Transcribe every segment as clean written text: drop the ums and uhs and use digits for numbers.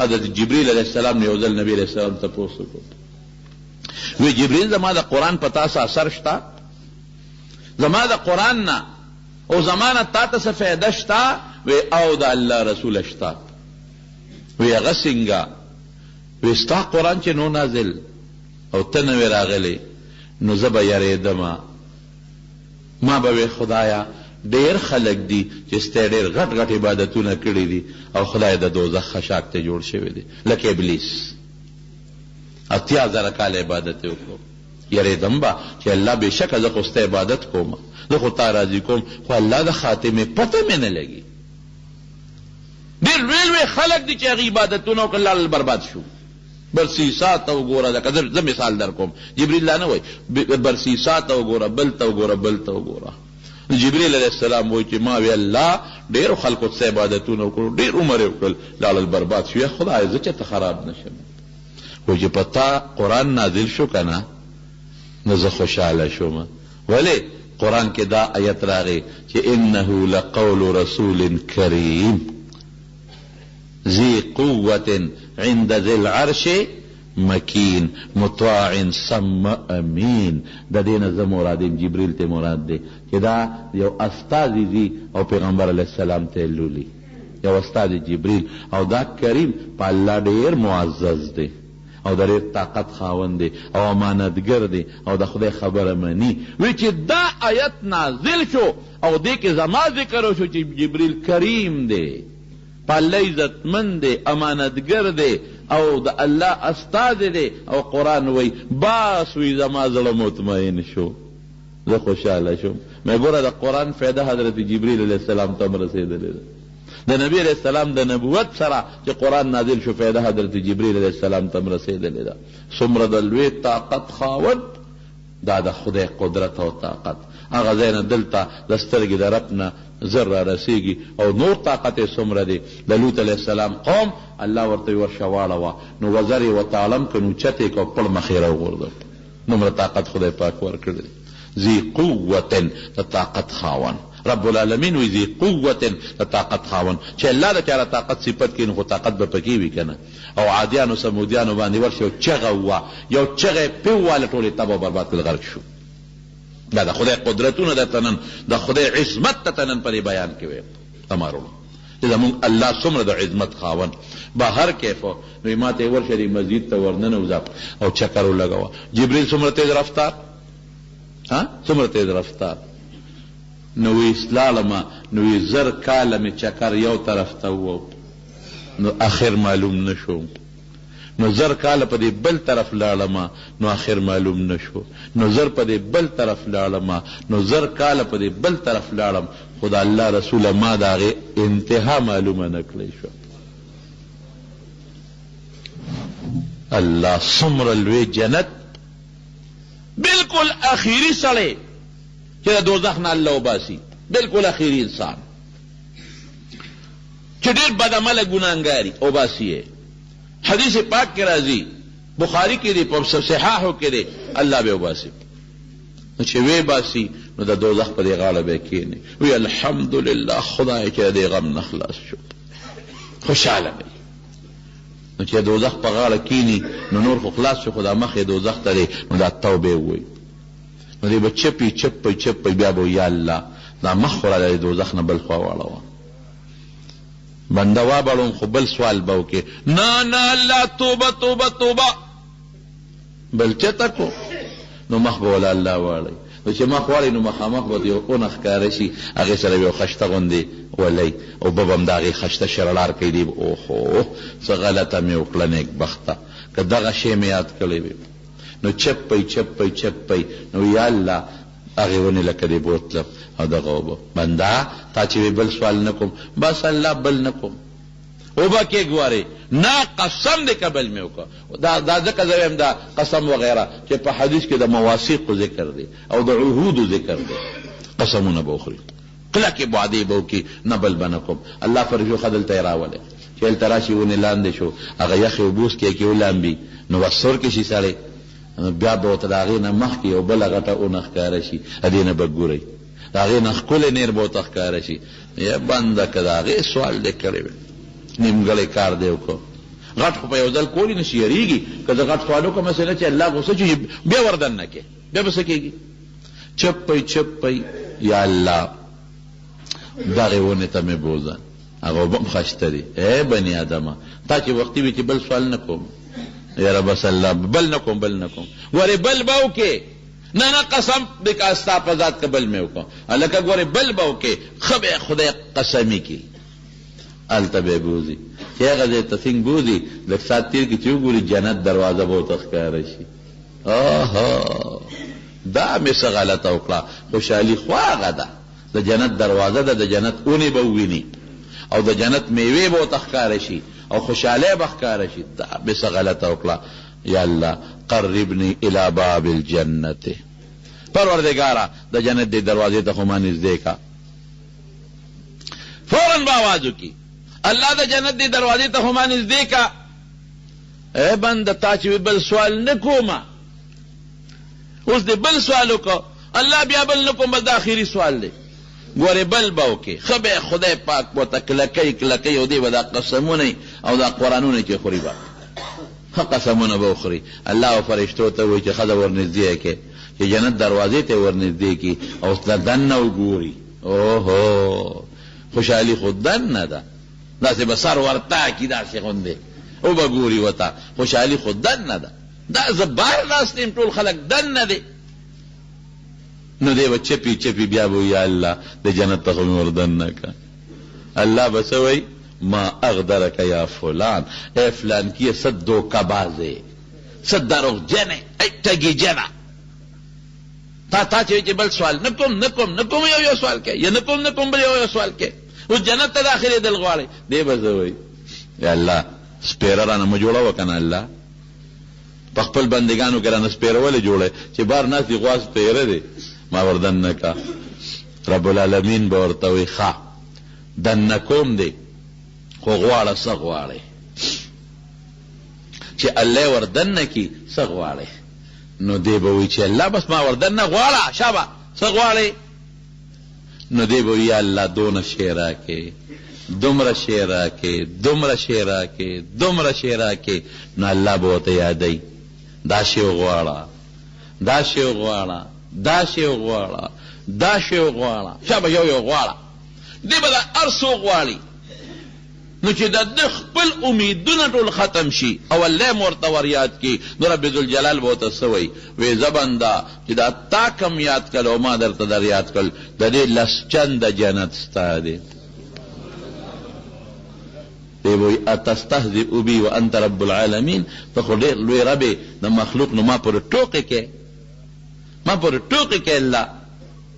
حضرت جبریل علیہ السلام نے یو ځل نبی علیہ السلام تپوس وکړ وی جبریل زما د قرآن په تا څه اثر شته زما د قرآن نه او زما نه تا ته څه فایده شته وی او د الله رسوله شته وی هغه څنګه وی ستا قرآن چې نو نازل او ته نه وې راغلی نو زه به یریدمه ما به وی خدایا ډېر خلک دي چې ستا ډېر غټ غټ عبادتونه کړي دي او خدای د دوزخ خشاک ته جوړ شوی دی لکه ابلیس 80,000 کاله عبادت وکړو یریدم به چې الله بېشکه زه خو ستا عبادت کوم زه خو تا راضي کوم خو الله د خاتمې پته مې نه لګي ډېر لوی لوی خلک دي چې هغې عبادتونه وکړل الله برباد شو برسیسا ته وګوره لکه زه مثال در کوم جبریل لا نه وایي برسیسا ته وګوره بل ته وګوره بل ته وګوره جبریل علیہ السلام وایي چې ما وی الله ډېرو خلکو څه عبادتونه وکړو ډېر عمر یې وکړل لاړل برباد شو یا خدای زه چېرته خراب نه شم وایي چې په تا قرآن نازل شو که نه نو زه خوشحاله شوم ولې قرآن کې دا آیت راغی چې انه لقول رسول کریم ذی قوة عند ذی العرش مکین مطاع ثم امین د دې نه زه مرادیم جبریل ته مراد دی چې دا یو استازي دي او پیغمبر علیه السلام ته لولي یو استازي جبریل او دا کریم په الله ډېر معزز دی او د ډېر طاقت خاوند دی او امانتګر دی او د خدای خبره مني وی چې دا آیت نازل شو او دې کې زما ذکر وشو چې جبریل کریم دی په الله عزتمند دی امانتګر دی او د الله استازی دی او قرآن وی باس وی زما زړه مطمئن شو زه خوشحاله شوم مې ګوره د قرآن فایده حضرت جبریل علیه السلام ته هم رسېدلې ده د نبي علیه السلام د نبوت سره چې قرآن نازل شو فایده حضرت جبریل علیه السلام ته هم رسېدلې ده څومره د لوی طاقت خاوند دا د خدای قدرت او طاقت هغه ځای نه دلته د سترګې د رب نه زر را رسیږي او نور طاقت یې څومره دی د لوط علیه السلام قوم الله ورته ورشه واړوه نو وزر یې ورته عالم که نو چت یې که پړ مخې راوغورځوه دومره طاقت خدای پاک ورکړی دی ذي قوة د طاقت خاوند رب العالمین وی ذي قوة د طاقت خاوند چې الله د چاره طاقت صفت کړي نو خو طاقت به پکې وي که نه او عادیانو سمودیانو باندې ورشي یو چغه ووه یو چغه یې پیوواله ټولې تباه برباد کړل غرق شو دا د خدای قدرتونه درته نن د خدای عظمت ته نن پرې بیان کوي تمارو چې زمونږ الله څومره د عظمت خاوند بهر کیفو نو ما ته ورشه دې مسجد ته ورننوځه او چکر ولګوه جبریل څومره تیز رفتار څومره تیز رفتار نو وی اسلالمه نو وی زر کاله مې چکر یو طرف ته وو نو اخر معلوم نشو نو زر کاله په دې بل طرف لاړمه نو اخر معلوم نشو نو زر په دې بل طرف لاړمه نو زر کاله په دې بل طرف لاړم خدا الله رسوله ما د هغې انتها معلومه نه کړی شو الله څومره لوی جنت بالکل اخیری سړی چې د دوزخ نه الله وباسي بالکل اخیری انسان چې ډېر بدعمله ګناهګاري وباسي یې حدیث پاک کے راضی بخاری کے دی صحاحو کے دی اللہ بے باسی چې وی باسی نو د دوزخ په دی غاړه به کینی وی الحمدلله خدای چې دی غم نه خلاص شو خوشاله وي نو چې دوزخ په غاړه کینی نو نور خو خلاص شو خدا مخې دوزخ ته دی نو دا توبه وي نو دی به چپی چپی چپی بیا به یا الله دا مخ را د دوزخ نه بل خوا واړوه بنده وابړم خو بل سوال به وکړي نه نه الله توبه توبه توبه بل چېرته کو نو مخ به وله الله واړی نو چې مخ واړی نو مخامخ به یو اونه ښکاره شي هغې سره یو خشته غوندې ولی او به به هم د هغې خشته شرلار کوي دی اوهو څه غلطه مې وکړه نیکبخته که دغه شی مې یاد کړی وي نو چپی چپی چپی نو یا الله هغې ونې لکه دې بوتلم او دغه اوبه بنده تا چې وی بل سوال نه کوم بس الله بل نه کوم اوبه کې ګوارې نه قسم دې قبل مې وکړه دا ځکه زه وایم دا قسم وغیره چې په حدیث کې د مواثیقو ذکر دی او د عهودو ذکر دی قسمونه به وخوري کله کې وعدې به وکړي نه بل به نه کوم الله فرجو ښه دلته یې راولې چې هلته راشي ونې لاندې شو هغه یخې اوبه اوس کې ولامبي نو بس سور کې شي سړی بیا به ورته د هغې نه مخکې یو بله غټه اونه ښکاره شي هدې نه به ګورئ د هغې نه ښکلی نیر به ورته ښکاره شي یا بنده که د هغې سوال دې کړی وي نیمګړی کار دې وکړو غټ خو په یو ځل کولی نشي، یریږي که زه غټ سوال وکړم مثلا چې الله غوسه چې بیا وردن نه کې بیا به څه کېږي؟ چپ پی یا الله دغې ونې ته مې بوزه، هغه اوبه هم ښایسته دي. ای بني آدمه تا چې وختي وي چې بل سوال نه کوم یاره بس الله بل نه کوم ګورې بل به وکې نه قسم دې که ستا په ذات که بل مې وکړم هلکه ګورې بل به وکې ښه به خدای قسمي کړي هلته به یې بوځي چې هغه ځای ته څنګه بوځي لږ ساعت تېر کړي چې وګوري جنت دروازه به ورته ښکاره شي. دا مې څه غلطه وکړه، خوشحالي خو هغه ده د جنت دروازه ده، د جنت اونې به وویني او د جنت میوې به ورته ښکاره شي او خوشحالی به ښکاره شي. دا مې څه غلطه وکړه. یا الله قربني الى باب الجنت، پروردګاره د جنت دې دروازې ته خو ما نږدې کا. فوراً به آواز وکړي الله د جنت دې دروازې ته خو ما نږدې کا. ای بنده تا چې بل سوال نه کومه اوس دې بل سوال وکړه الله بیا بل نه کوم بس دا آخري سوال دی. ګورې بل به وکړې ښه به خدای پاک ورته کلکۍ او دی به دا قسمونه او دا قرآنونه چې خوري به ښه قسمونه به وخوري. الله او فرشتو ته وایي چې ښځه ورنږدې کړې چې جنت دروازې ته ورنږدې کړي او دننه وګوري. اوهو خوشحالي خو دننه ده، داسې به سر ورته کړي داسې غوندې او به ګوري ورته خوشحالي خو دننه ده. دا زه بهر ناست یم ټول خلک دننه دی نو دی به چپی بیا به یا الله د جنت ته خو مې وردننه که. الله به څه وایي ما اغدرک یا فلان، ای فلان کیه څه دوکهبازې څه دروغجنې ای ټګي جنه تا چې بل سوال نه کوم یو سوال کې یا نه کوم بل یو سوال کې اوس جنت ته داخلېدل غواړئ. دی به څه وایي یا الله سپېره رانه مه جوړوه که نه الله په خپل بندګانو کې رانه سپېره ولې جوړی چې بار ناست دي غوا سپېره دی ما وردننه که. رب العالمین به ورته وایي ښه دننه کوم دی خو غواړه څه غواړې چې الله وردننه کي څه غواړې نو دی به وایي چې الله بس ما وردننه غواړه شابه څه غواړې نو دی به وایي یا الله دونه شی راکې دومره شی راکې نو الله به ورته یادوي دا شی وغواړه شابه یو غواړه. دی به دا هر څه غواړي نو چې د خپل امیدونه ټول ختم شي او الله ورته ور یاد کړي نو رب ذوالجلال به ورته څه وایي وایي زه بنده چې دا تا کم یاد کړل او ما درته در یاد کړل د دې لس چنده جنت ستا دی. دی وایي اتستهزئ بي وانت رب العالمین ته خو ډېر لوی رب یې د مخلوق نو ما پورې ټوقې کې الله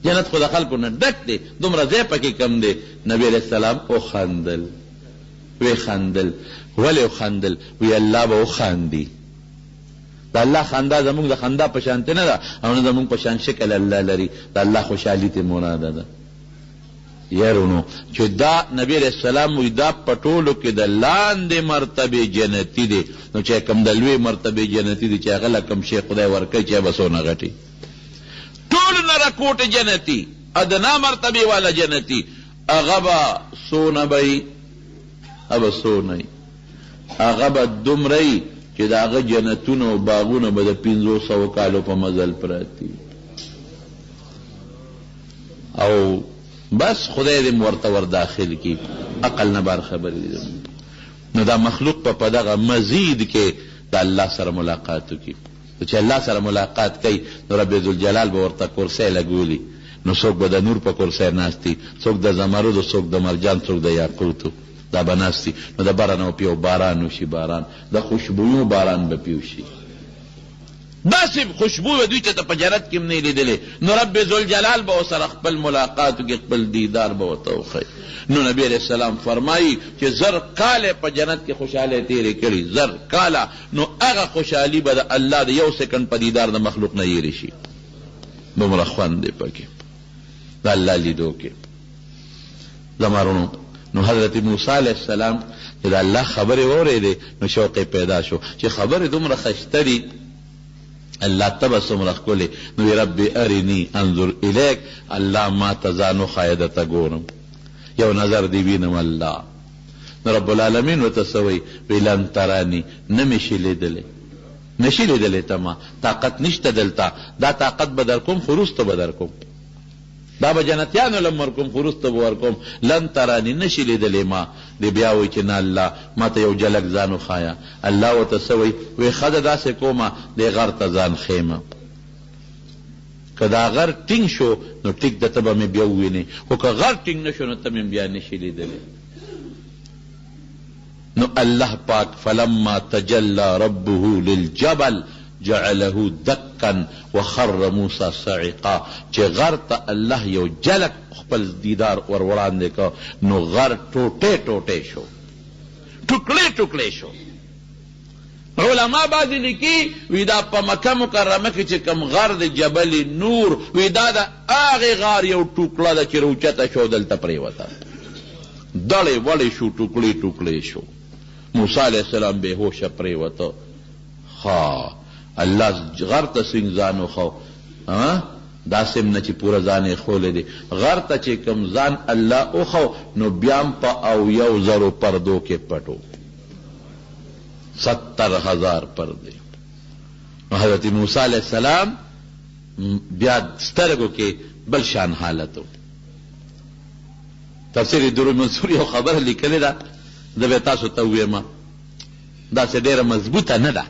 جنت خو د خلکو نه ډک دی دومره ځای پکې کم دی. نبی علیه السلام وخندل ولې وخندل وی الله به وخاندي. د الله خندا زمونږ د خندا په شانتې نه ده او نه زمونږ په شان شکل الله لري. د الله خوشحالي ته مراده ده. یارونو چې دا نبی علیه السلام وی دا په ټولو کې د لاندې مرتبې جنتي دی نو چې کوم د لوی مرتبې جنتي دی چې هغه له کوم شی خدای ورکوي چې به څونه غټي ټول نه راکوټې جنتي ادنا مرتبې والا جنتي هغه به څونه به هغه به دومره یي چې د هغه جنتونه او باغونه به د 500 کالو په مزل پراته او بس خدای دې ورته ور داخل کړي عقل نه بار خبرې نو دا مخلوق په دغه مزید کې د الله سره ملاقات وکړي. چې الله سره ملاقات کوي نو رب ذوالجلال به ورته کرسی لګولي نو څوک به د نور په کرسی ناستي څوک د زمرد څوک د مرجان څوک د یاقوتو دا به ناستي نو د بره نه پیو باران وشي باران د خوشبویو باران به پیو شي داسې خوشبو به دوی ته په جنت کې هم نه لیدلې نو رب ذوالجلال به ورسره خپل ملاقات وکړي خپل دیدار به ورته وښیي. نو نبی علیه السلام فرمایي چې زر کاله په جنت کې خوشحالی تېرې کړي زر کاله نو هغه خوشحالي به د الله د یو سکنډ په دیدار د مخلوق نه هېرې شي. دومره خوند دی پکې د الله لیدو کې. زمارونو نو حضرت موسی علیه السلام چې د الله خبرې واورېدې نو شوق پیدا شو چې خبرې دومره ښایسته دي الله تبه څومره ښکلې نو ربي ارني انظر الیک الله ما ته ځان وښایه درته ګورم یو نظر دې وینم الله رب العالمین ورته څه وایي؟ وی لن ترانی، نه مې شي لیدلی، نشي لیدلی ته ما، طاقت نشته دلته، دا طاقت به در کوم خو وروسته به در کوم، دا به جنتیانو لم ورکوم خو وروسته به ورکوم. لن ترانی، نشي لیدلی ما. دی بیا وایي چې نه الله ما ته یو جلک ځان وښایه. الله ورته څه وایي؟ وی ښه ده داسې کومه دی غر ته ځان ښیمه، که دا غر ټینګ شو نو ټیک ده ته به مې بیا ووینې، خو که غر ټینګ نه شو نو ته مې بیا نشي لیدلی. نو الله پاک فلما تجلى ربه للجبل جعله دکا وخر موسی صعقا، چې غر ته الله یو جلک خپل دیدار ور وړاندې که نو غر ټوټې ټوټې شو، ټوکړې ټوکړې شو. علما بعضې لیکي وی دا په مکه مکرمه کې چې کوم غر د جبل نور وی دا د هغې غار یو ټوکړه ده چې روچته شو دلته پرېوته، دړې وړې شو، ټوکړې ټوکړې شو. موسی علیه السلام بېهوشه پرېوته. ها الله غر ته څنګه ځان وښو؟ داسې هم نه چې پوره ځان یې ښولی دی. غر ته چې کوم ځان الله وښو نو بیا هم په 70,000 پردو کې پټو، 70,000 پردې. نو حضرت موسی علیه السلام بیا سترګو کې بل شان حالت و. تفسیر در المنصور یو خبره لیکلې ده، زه به تاسو ته ووایم، داسې ډېره مضبوطه نه ده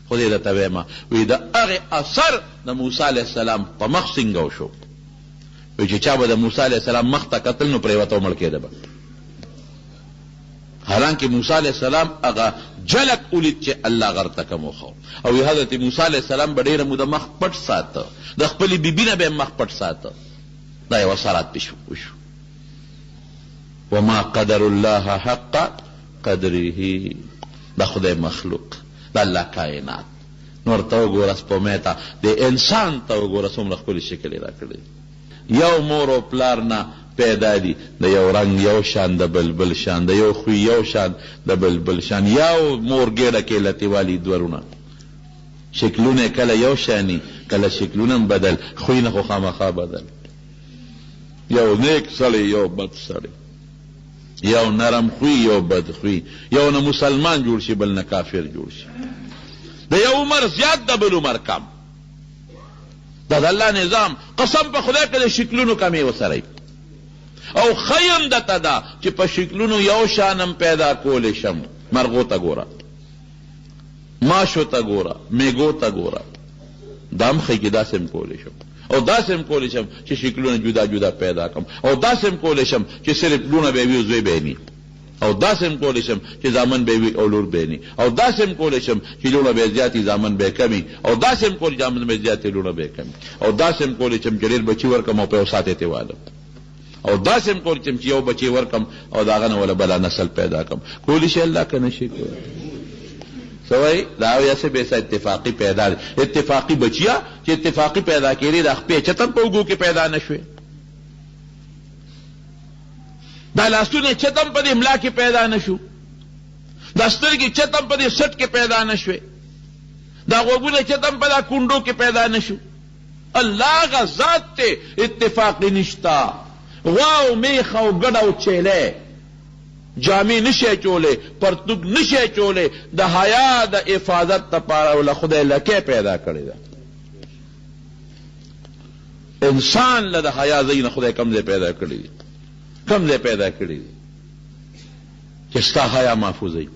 خو دې درته وایم. وایي د هغې اثر د موسی علیه السلام په مخ څنګه وشو؟ وایي چې چا به د موسی علیه السلام مخ ته کتل نو پرېوته او مړ کېده به، حالانکه موسی علیه السلام هغه جلک ولید چې الله غر ته کوم وښو. او حضرت موسی علیه السلام به ډېره موده مخ پټ ساته، د خپلې بیبي نه به یې مخ پټ ساته. دا یو اثرات پې وشو. وما قدر الله حق قدره، دا خدای مخلوق، دا الله کائنات. نور ته وګوره سپومې ته، د انسان ته وګوره څومره ښکلي شکل یې راکړی. یو مور او پلار نه پیدا دي، د یو رنګ یو شان، د بلبل شان، د یو خوی یو شان، د بلبل شان. یو مور ګېډه کې لتې والي دورونه، شکلونه کله یو شاني، کله شکلونه بدل، خویونه خو خامخا بدل. یو نیک سړی یو بد سړی، یو نرم خوی یو بد خوی، یو نه مسلمان جوړ شي بل نه کافر جوړ شي، د یو عمر زیات د بل عمر کم. دا د الله نظام. قسم په خدای که د شکلونو کمې وسره او خیم دته ده چې په شکلونو یو شانم پیدا کولی شم. مرغو ته ګوره، ماشو ته ګوره، میګو ته ګوره، دا هم ښیي چې داسې هم کولی شم، او داسې هم کولی شم چې شکلونه جدا جدا پیدا کړم، او داسې هم کولی شم چې صرف لونه به وي او زوی به ني، او داسې هم کولی شم چې زامن به وي او لور به ني، او داسې هم کولی شم چې لونه به زیاتې زامن به کمي، او داسې هم کولی زامن به زیاتې لونه به کمي، او داسې هم کولی شم چې ډېر بچي ورکړم او په یو ساعت یې والم، او داسې هم کولی شم چې یو بچی ورکړم او د هغه نه وله بله نسل پیدا کړم. کولی شي الله که نه شي کولی؟ سوای دا ویسے بیسا اتفاقی پیدا دی. اتفاقی بچیا چې اتفاقی پیدا کړي د خپې چتم په اوږو کې پیدا نشوي، دا لاسونه چتم په دې املا کې پیدا نشو، دا سترګې چتم په دې سټ کې پیدا نشوي، دا غوږونه چتم په دا کونډو کې پیدا نشو. الله غا ذات ته اتفاقی نشتا. واو میخ او ګډ او چیلې جامې نشي چولې، پرتوګ نشي چولې، د حیا د حفاظت لپاره ول خدای لکه پیدا کړی ده. انسان له د حیا زین خدای کم ځای پیدا کړی دی، کم ځای پیدا کړی دی چې ستا حیا محفوظ وي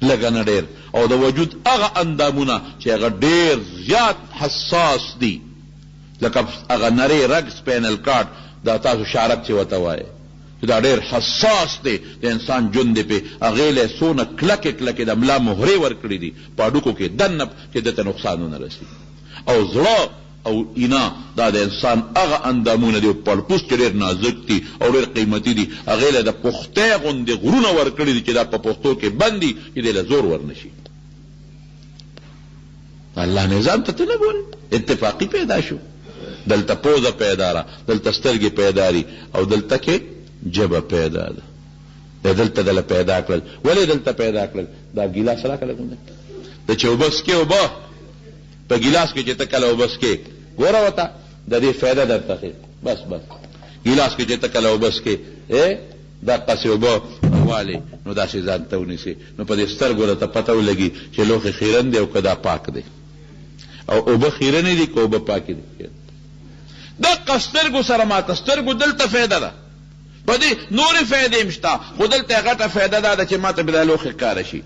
لږه نه ډېر، او د وجود هغه اندامونه چې هغه ډېر زیات حساس دي، لکه هغه نری رګ سپینل کارډ، دا تاسو شارک چې ورته وایي چې دا ډېر حساس دی، د انسان ژوند دی پې هغې له څونه کلکې کلکې د ملا مهرې ورکړي دي په هډوکو کې دننه چې دته نقصان ونه رسي. او زړه او اینا دا د انسان هغه اندامونه دي، پړپوس چې ډېر نازک دي او ډېر قیمتي دي، هغې له د پختۍ غوندې غرونه ورکړي دي چې دا په پښتو کې بند دي چې دې له زور ورنشي. الله نظام ته نه ګورې، اتفاقي پیدا شو. دلته پوزه پیدا را، دلته سترګې پیدا دي، او دلته کې جبه پیدا ده، دلته دله پیدا کړل. ولې دلته پیدا کړل؟ دا ګیلاس راکړه ګونده د چې اوبه څکې، اوبه په ګیلاس کې چې ته کله اوبه څکې ګوره ورته د دې فایده درته ښیي. بس ګیلاس کې چې ته کله اوبه څکې دا قصې اوبه والې نو داسې ځان ته ونیسې نو په دې سترګو راته پته ولګي چې لوښی خیرن دی او که دا پاک دی او اوبه خیرنې دي که اوبه پاکې دي. دقه سترګو سره ماته سترګو دلته فایده ده، په دې نورې فایدې هم شته، خو دلته یې غټه فایده دا ده چې ماته به دا لوښی ښکاره شي.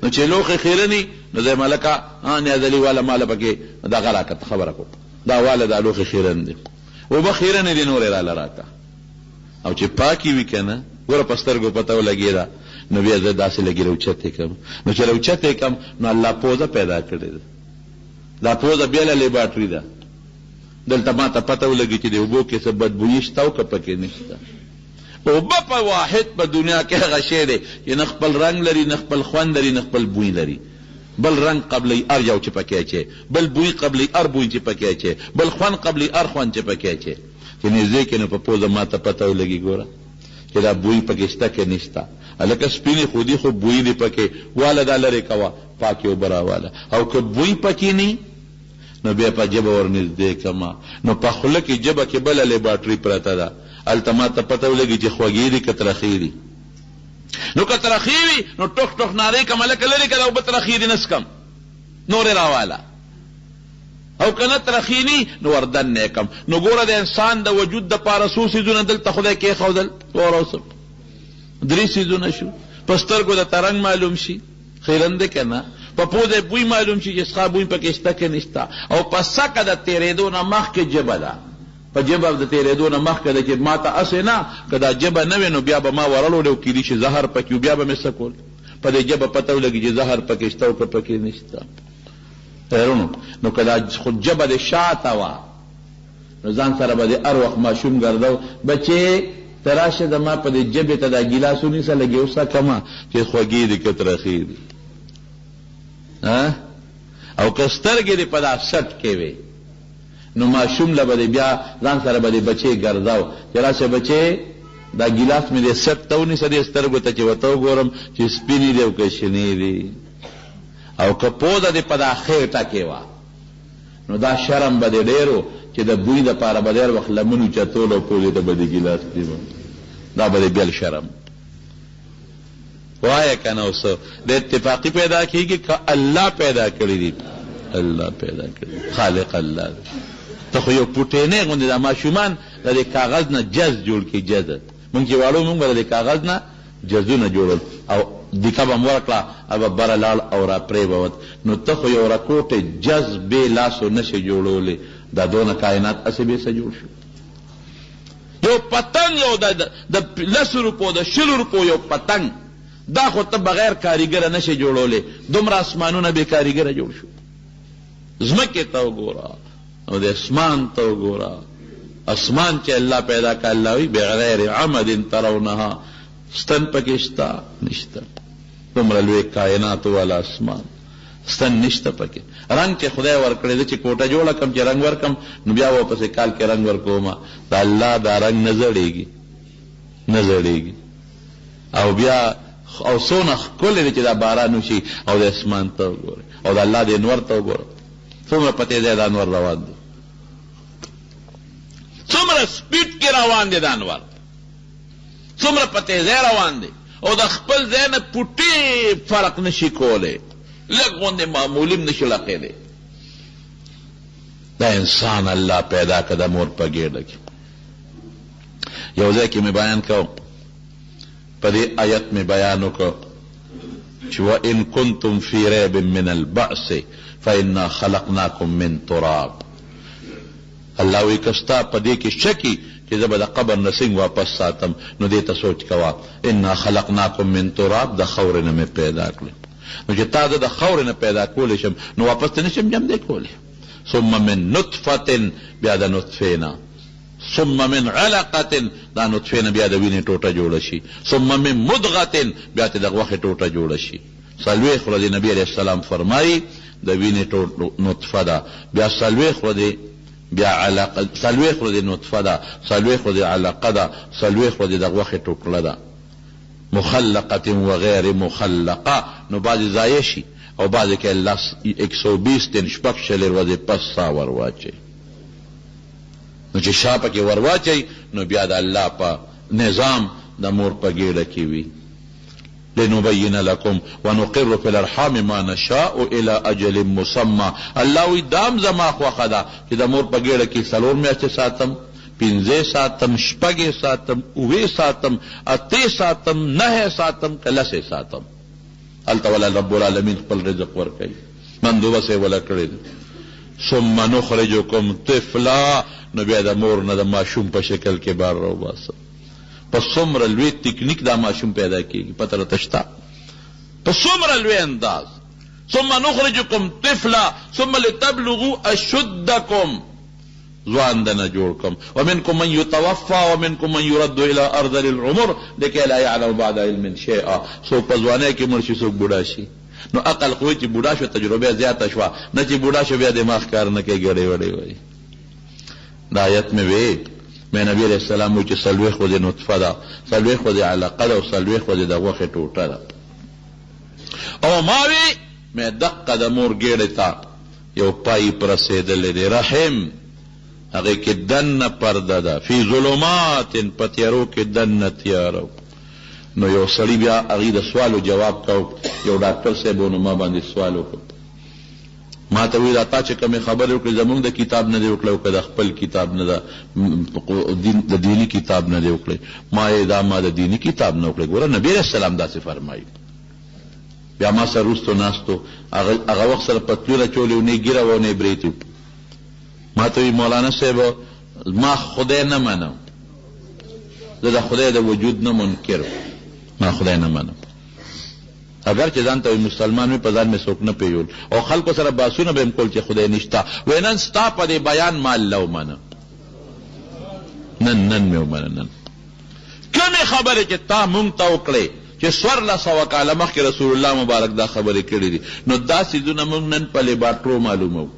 نو چې لوښی خیرني نو دی ملکه نیازلي والا ماله پکې دغه راکړه خبره کړو دا واله دا لوښی خیرن دی، اوبه خیرنې دي نورې راله راکړه. او چې پاکي وي که نه ګوره په سترګو پته ولګېده نو بیا زه داسې لږې راوچتې کړم. نو چې راوچتې کړم نو الله پوزه پیدا کړې ده، دا پوزه بېله لیباټري ده. دلته ما ته پته ولګي چې د اوبو کې څه بدبویي شته او که پکې نشته. اوبه په واحد په دنیا کې هغه شی دی چې نه خپل رنګ لري، نه خپل خوند لري، نه خپل بوی لري. بل رنګ قبلی ار یو چې پکې اچي، بل بوی قبلی ار بوی چې پکې اچي، بل خوند قبلی ار خوند چې پکې اچي. چې نږدې کې نو په پوزه ما ته پته ولګي ګوره چې دا بوی پکې شته که نشته. هلکه سپینې خودي خو بوی دی پکې واله دا لرې کوه پاکې اوبه راواله. او که بوی پکې نه نو بیا په ژبه ورنږدې کړمه نو په خوله کې ژبه کې بله لیباټري پرته ده، هلته ما ته پته ولګي چې خوږې دي که ترخې دي. نو که ترخې وي نو ټوک ټوک نارې کړم هلکه لرې که دا اوبه ترخې دي نسکم نورې راواله، او که نه ترخې ني نو وردنې کړم. نو ګوره د انسان د وجود دپاره څو څیزونه دلته خدای کېښودل وروسم 3 څیزونه شو. په سترګو د ترنګ معلوم شي خیرن دی که نه، په پوزه بوی معلوم شي چې څښا بوی پکې شته که نشته، او په سکه د تېرېدو نه مخکې ژبه ده. په ژبه د تېرېدو نه مخکې ده چې ما ته هسې نه که دا ژبه نه وي نو بیا به ما ورلوډ او کیدای شي زهر پکې و بیا به مې څه کول. په دې ژبه پته ولګي چې زهر پکې شته او که پکې نشته. نو که دا خو ژبه د شاته وه نو ځان سره به د هر وخت ماشوم ګرځو بچې ته راشه زما په دې ژبې ته دا ګیلاس ونیسه لږې وڅکمه چې خوږې دي که ترخې دي. او که سترګې دې په دا سټ کې وي نو ماشوم له به بیا ځان سره به د بچې ګرځاو چې راشه بچې دا ګیلاس مې دې سټ ته ونیسه دې سترګو ته چې ورته وګورم چې سپینې دي او که شنې دي. او که پوزه دې په دا خېټه کې وه نو دا شرم به دې ډېر و چې د بوی دپاره به ډېر وخت لمن اوچتول او پوزې ته به د ګیلاس دیوم، دا به دې بېل شرم وایه که نه. اوس د اتفاقي پیدا کېږي که الله پیدا کړي دي، الله پیدا کړي خالق الله دی. ته خو یو پوټینې غوندې دا ماشومان د دې کاغذ نه جز جوړ کړي. جز مونږ چې واړو مونږ به د کاغذ نه جزونه جوړول او دیکه به م ورکړه او به بره لاړ او را پرېوت. نو ته خو یو رکوټې جز بې لاسو نشې جوړولی، دا دونه کائنات هسې بې څه جوړ شو. یو پتنګ یو د 10 روپو د 20 روپو یو پتنګ دا خو ته بغیر کاریګره نشې جوړولی. دومره اسمانونه بې کاریګره جوړ شو. ځمکې ته وګوره او د اسمان ته وګوره. اسمان چې الله پیدا که الله وي بغیر عمد ترونها ستن پکې شته نشته. دومره لوی کائنات والا اسمان ستن نشته پکې. رنګ چې خدای ورکړی دی چې کوټه جوړه کړم چې رنګ ورکړم نو بیا واپسې کال کې رنګ ورکومه د الله دا رنګ نه زړېږي نه زړېږي. او بیا او څونه ښکلی دی چې دا باران وشي او د اسمان ته وګورې او د الله د انور ته وګوره څومره په تیزۍ د انور روان دی، څومره سپیډ کې روان دی د انور، څومره په تیزۍ روان دی او د خپل ځای نه پوټې فرق نشي کولی، لږ غوندې معمولي هم نشي لقېدی. دا انسان الله پیدا که د مور په ګېډه کې. یو ځای کې مې بیان کوم په دې آیت مې بیان وکړ چې وإن کنتم فی ریب من البعث فإنا خلقناکم من تراب. الله وی که ستا په دې کې شکی چې زه به د قبر نه څنګه واپس ساتم نو دې ته سوچ کوه انا خلقناکم من تراب، د خاورې نه مې پیدا کړل. نو چې تا زه د خاورې نه پیدا کولی شم نو واپس ته نه شم جمدی کولی. ثم من نطفة بیا د نطفې نه، ثم من علقة دا نطفې نه بیا د وینې ټوټه جوړه شي، ثم من مدغة بیا ته د غوښې ټوټه جوړه شي. 40 ورځې نبي علیه السلام فرمایي د وینې نطفه ده، بیا 40 ورځې بیا علقه، 40 ورځې نطفه ده، 40 ورځې علقه ده، 40 ورځې د غوښې ټوکړه ده. مخلقة و غیر مخلقه، نو بعضې ضایع شي او بعضې کې 120 دن شپږ شلې ورځې پس سا ور واچوي. نو چې شا پکې ور واچوي نو بیا د الله په نظام د مور په ګېډه کې وي. لنبین لکم ونقر فی الارحام ما نشاء الى اجل مسمى. الله وی دام زما خوښه ده چې د مور په ګېډه کې 4 میاشتې ساتم، 15 ساتم، 6 ساتم، 9 ساتم، 8 ساتم، 9 ساتم، 10 ساتم. هلته ولا رب العالمین خپل رزق ورکوي، بندوبست یې ولا کړی دی. ثم نخرجکم طفلا، نو بیا د مور نه د ماشوم په شکل کې بار راوباسم. په څومره لوی تکنیک دا ماشوم پیدا کیږي پته راته شته، په څومره لوی انداز. ثم نخرجکم طفلا ثم لتبلغوا اشدکم، ځوان دنه جوړ کم. ومنکم من یتوفى ومنکم من یرد الى ارذل العمر لکي لا يعلم بعد علم شیئا. څوک په ځوانۍ کې مړ شي، څوک بوډا شي. نو عقل خو چې بوډا شو تجربه زیاته شوه، نه چې بوډا شو بیا دماغ کار نه کوي، ګړې وړې وایي. دا آیت مې وی میں نبی علیہ السلام وی چې 4 خودې نطفه ده، 4 خودې علقه ده او 4 خودې د غوښې ټوټه ده. او ما وی مې دقه د مور ګېډې ته یو پای پرسېدلی دی، رحم هغې کې دننه پرده ده، فی ظلمات، په تیارو کې دننه تیاره. نو یو سړي بیا هغې د سوالو جواب کو. یو ډاکټر صاحب نو ما باندې سوال وکړ، ما ته ویل تا چې کومې خبرې وکړې زمونږ د کتاب نه دی وکړی او که د خپل کتاب نه ده، د دیني کتاب نه دی وکړی. ما یې دا ما د دیني کتاب نه وکړی. ګوره نبي علیه السلام داسې فرمایي. بیا ما سره وروستو ناستو، هغه وخت سره پتلونه چولې و، نه ګیره و نه بریت. ما ته وی مولانا صاحب ما خدای نه منم، زه د خدای د وجود نه منکر، ما خدای نه منم. اگر چې ځان ته مسلمان وي په ځان مې څوک نه پیول، او خلکو سره باسونه به م کول چې خدای نشته. وی نن ستا په دې بیان ما الله ومنه، نن مې ومنه. نن کومې خبرې چې تا مونږ ته وکړې چې 1400 کاله مخکې رسول الله مبارک دا خبرې کړې دي، نو دا څیزونه مونږ نن په لیبارټرو معلومو،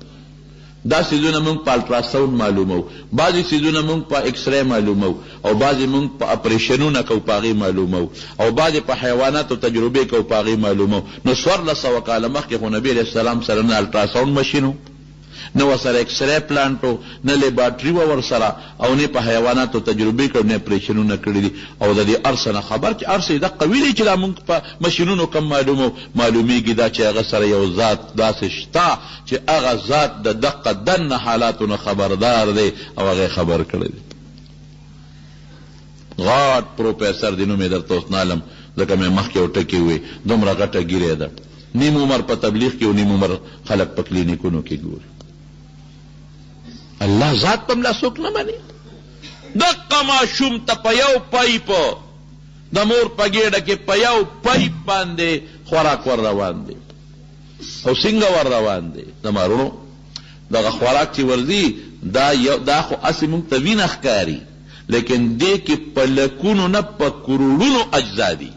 دا څیزونه مونږ په الټراساونډ معلومو، بعضې څیزونه مونږ په ایکس ری معلومو، او بعضې مونږ په اپریشنونه کوو په هغې معلومو، او بعضې په حیواناتو تجربې کوو په هغې معلومو. نو 1400 کاله مخکې خو نبي علیه السلام سره نه الټراساونډ مشین، نه ورسره ایکس ری پلانټو، نه لیبارټري وه ورسره، او نه په حیواناتو تجربې کړو، نه اپریشنونه کړي دي. او د دې هر څه نه خبر چې هر څه یې دقه ویلي چې دا مونږ په مشینونو کم معلومو، معلومیږي دا چې هغه سره یو ذات داسې شته چې هغه ذات د دقه دننه حالاتو نه خبردار دی او هغه خبر کړی دی. غاټ پروفیسر دی، نوم یې درته اوس نه علم ځکه مې مخکې یو ټکې ووی، دومره غټه ګیرې ده، نیم عمر په تبلیغ کې او نیم عمر خلک په کلینیکونو کې ګوري. الله ذات په ملا څوک نه مني. دقه ماشوم ته په یو پایپ د مور په ګېډه کې په یو پایپ باندې خوراک ور روان دی، او څنګه ور روان دی د مارونو دغه خوراک چې ورځي دا خو هسې مونږ ته وینه ښکاري، لیکن دې کې په لکونو نه په کروڑونو اجزا دي.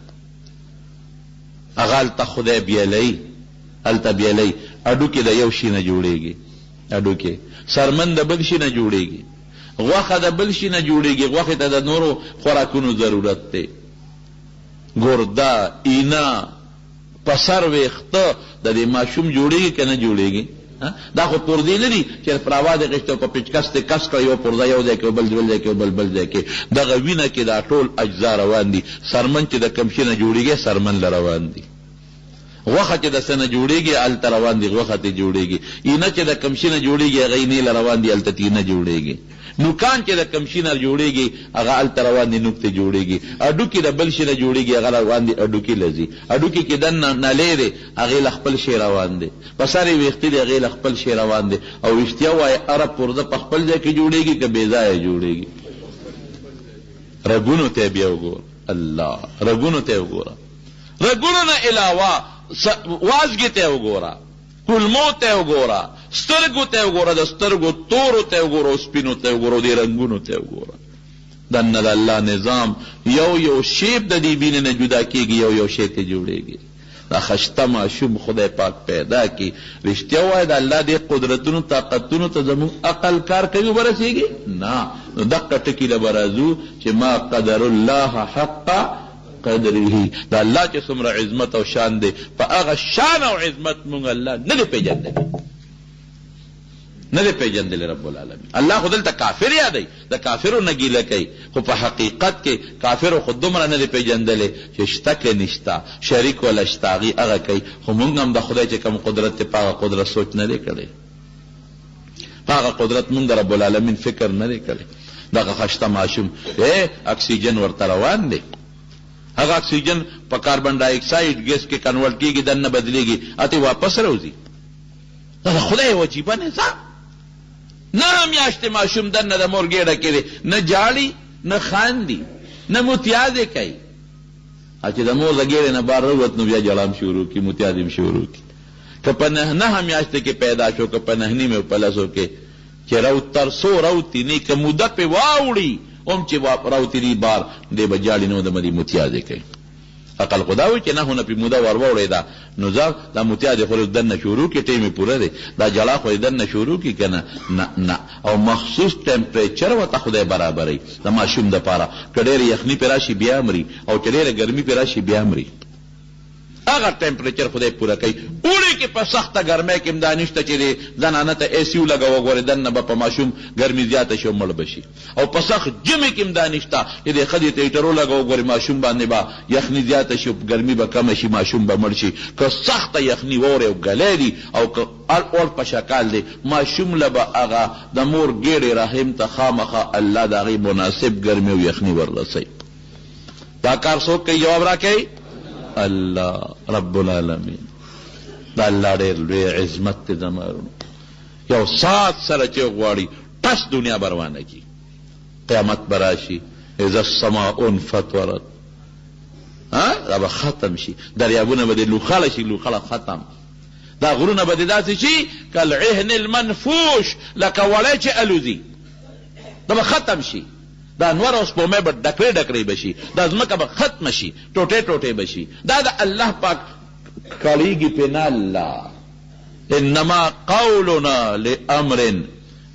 هغه هلته خدای بیلی، هلته بیلی اډوکې د یو شي نه جوړېږي، اډوکې سرمن د بل شي نه جوړېږي، غوښه د بل شي نه جوړېږي، غوښې ته د نورو خوراکونو ضرورت دی. ګرده، اینه، پسر ویښته د دې ماشوم جوړېږي که نه جوړېږي؟ دا خو پردې نه دي چې پر اواز یې غېږته په پیچکس دې کس کړه، یو پرده یو ځای کې بل ځای کې بل ځای کې. دغه وینه کې دا ټول اجزا روان دي. سرمن چې د کوم شي نه جوړېږي سرمن له روان دي، غوښه چې د څه نه جوړېږي هلته روان دي، غوښه ترې جوړېږي. اینه چې د کوم شي نه جوړېږي هغه اینې له روان دي، هلته تینه جوړېږي. نوکان چې د کوم شي نه جوړېږي هغه هلته روان دي، نوک ته جوړېږي. اډوکې د بل شي نه جوړېږي هغه روان دي، اډوکې له ځي. اډوکې کې دننه نلۍ دی، هغې له خپل شی روان دی. په سر یې ویښتې دی، هغې له خپل شی روان دی. او رښتیا وایي هره پرده په خپل ځای کې جوړېږي که بې ځایه جوړېږي. رګونو ته بیا وګوره، الله رګونو ته وګوره، رګونو نه علاوه وازګې ته وګوره، کلمو ته وګوره، سترګو ته وګوره، د سترګو تورو ته وګوره، سپینو ته وګوره، د رنګونو ته وګوره. دننه د الله نظام یو شیب د دې بینې نه جدا کېږي، یو شی ته جوړېږي. دا خشته ماشوم خدای پاک پیدا کی. رښتیا وایه د الله دې قدرتونو طاقتونو ته زموږ عقل کار کوي ورسېږي؟ نه. نو دقه ټکي له به راځو چې ما قدر الله حق قدره، دا الله چې څومره عظمت او شان دی، په هغه شان او عظمت مونږ الله نه دی پېژندلی. نه دی پیژندلی رب العالمین. الله خو دلته کافر یادوي، د کافرو نه ګیله کوي، خو په حقیقت کې کافرو خو دومره نه دی پیژندلی چې شته که نشته، شریک ولا شته هغې هغه کوي. خو مونږ هم د خدای چې کوم قدرت دی په هغه قدرت سوچ نه دی کړی، په هغه قدرت مونږ د رب العالمین فکر نه دی کړی. دغه خشته ماشوم اکسیجن ورته روان دی، هغه اکسیجن په کاربن ډای اکساید ګیس کې کنورټ کېږي، دننه بدلېږي، اته واپس راوځي. دا د خدای عجیبه نظام. نه میاشتې ماشوم دننه د مور ګېډه کې دی، نه جاړي نه خاندي نه متیازې کوي. چې د مور د ګېډې نه بار راووت نو بیا جړام شروع کړي، متیازې شروع کړي. که په نهه میاشتې کې پیدا شو، که په نهه نیمې په لسو کې چې تر څو روتي نه که موده پې واوړي هم چې روتي دی بار دی به جاړي نه د مدې متیازې کوي. عقل خدا وي چې نهونه پې موده ور واوړېده نو زه دا متیازې خو دننه شروع کړي، ټیم یې پوره دی، دا جړا خو یې دننه شروع کړي که نه نه. او مخصوص ټمپریچر ورته خدای برابروي د ماشوم دپاره، که ډېرې یخني پې راشي بیا مري، او چې ډېره ګرمي پې راشي بیا مري. هغه ټمپریچر خدای پوره کوي. اوړي کې په سخته ګرمۍ کې هم دا نشته چې د زنانه ته اے سی ولګوه، ګورې دننه به په ماشوم ګرمي زیاته شي او مړ به شي. او په سخت ژمي کې هم دا نشته چې د ښځې ته هیټر ولګوه، ګورې ماشوم باندې به یخني زیاته شي، ګرمي به کمه شي، ماشوم به مړ شي. که سخته یخني واورې او ګلی دي او که اور په شکال دی، ماشوم له به هغه د مور ګېډې رحم ته خامخا الله د هغې مناسب ګرمي او یخني وررسوي. دا کار څوک کوي؟ جواب را کوي الله رب العالمین. دا الله ډېر لوی عظمت دی زما ورونو. یو ساعت سره چې غواړي ټس دنیا به روانه کي، قیامت به راشي، اذا السماء انفطرت، دا به ختم شي، دریابونه به دې لوخاله شي، لوخاله ختم، دا غرونه به دې داسې شي کالعهن المنفوش، لکه وړی چې الوزي، دا به ختم شي. دا انوار او سپومې به ډکرې ډکرې به شي، دا ځمکه به ختمه شي، ټوټې ټوټې به شي. دا د الله پاک کړیږي پې نه الله. انما قولنا لامر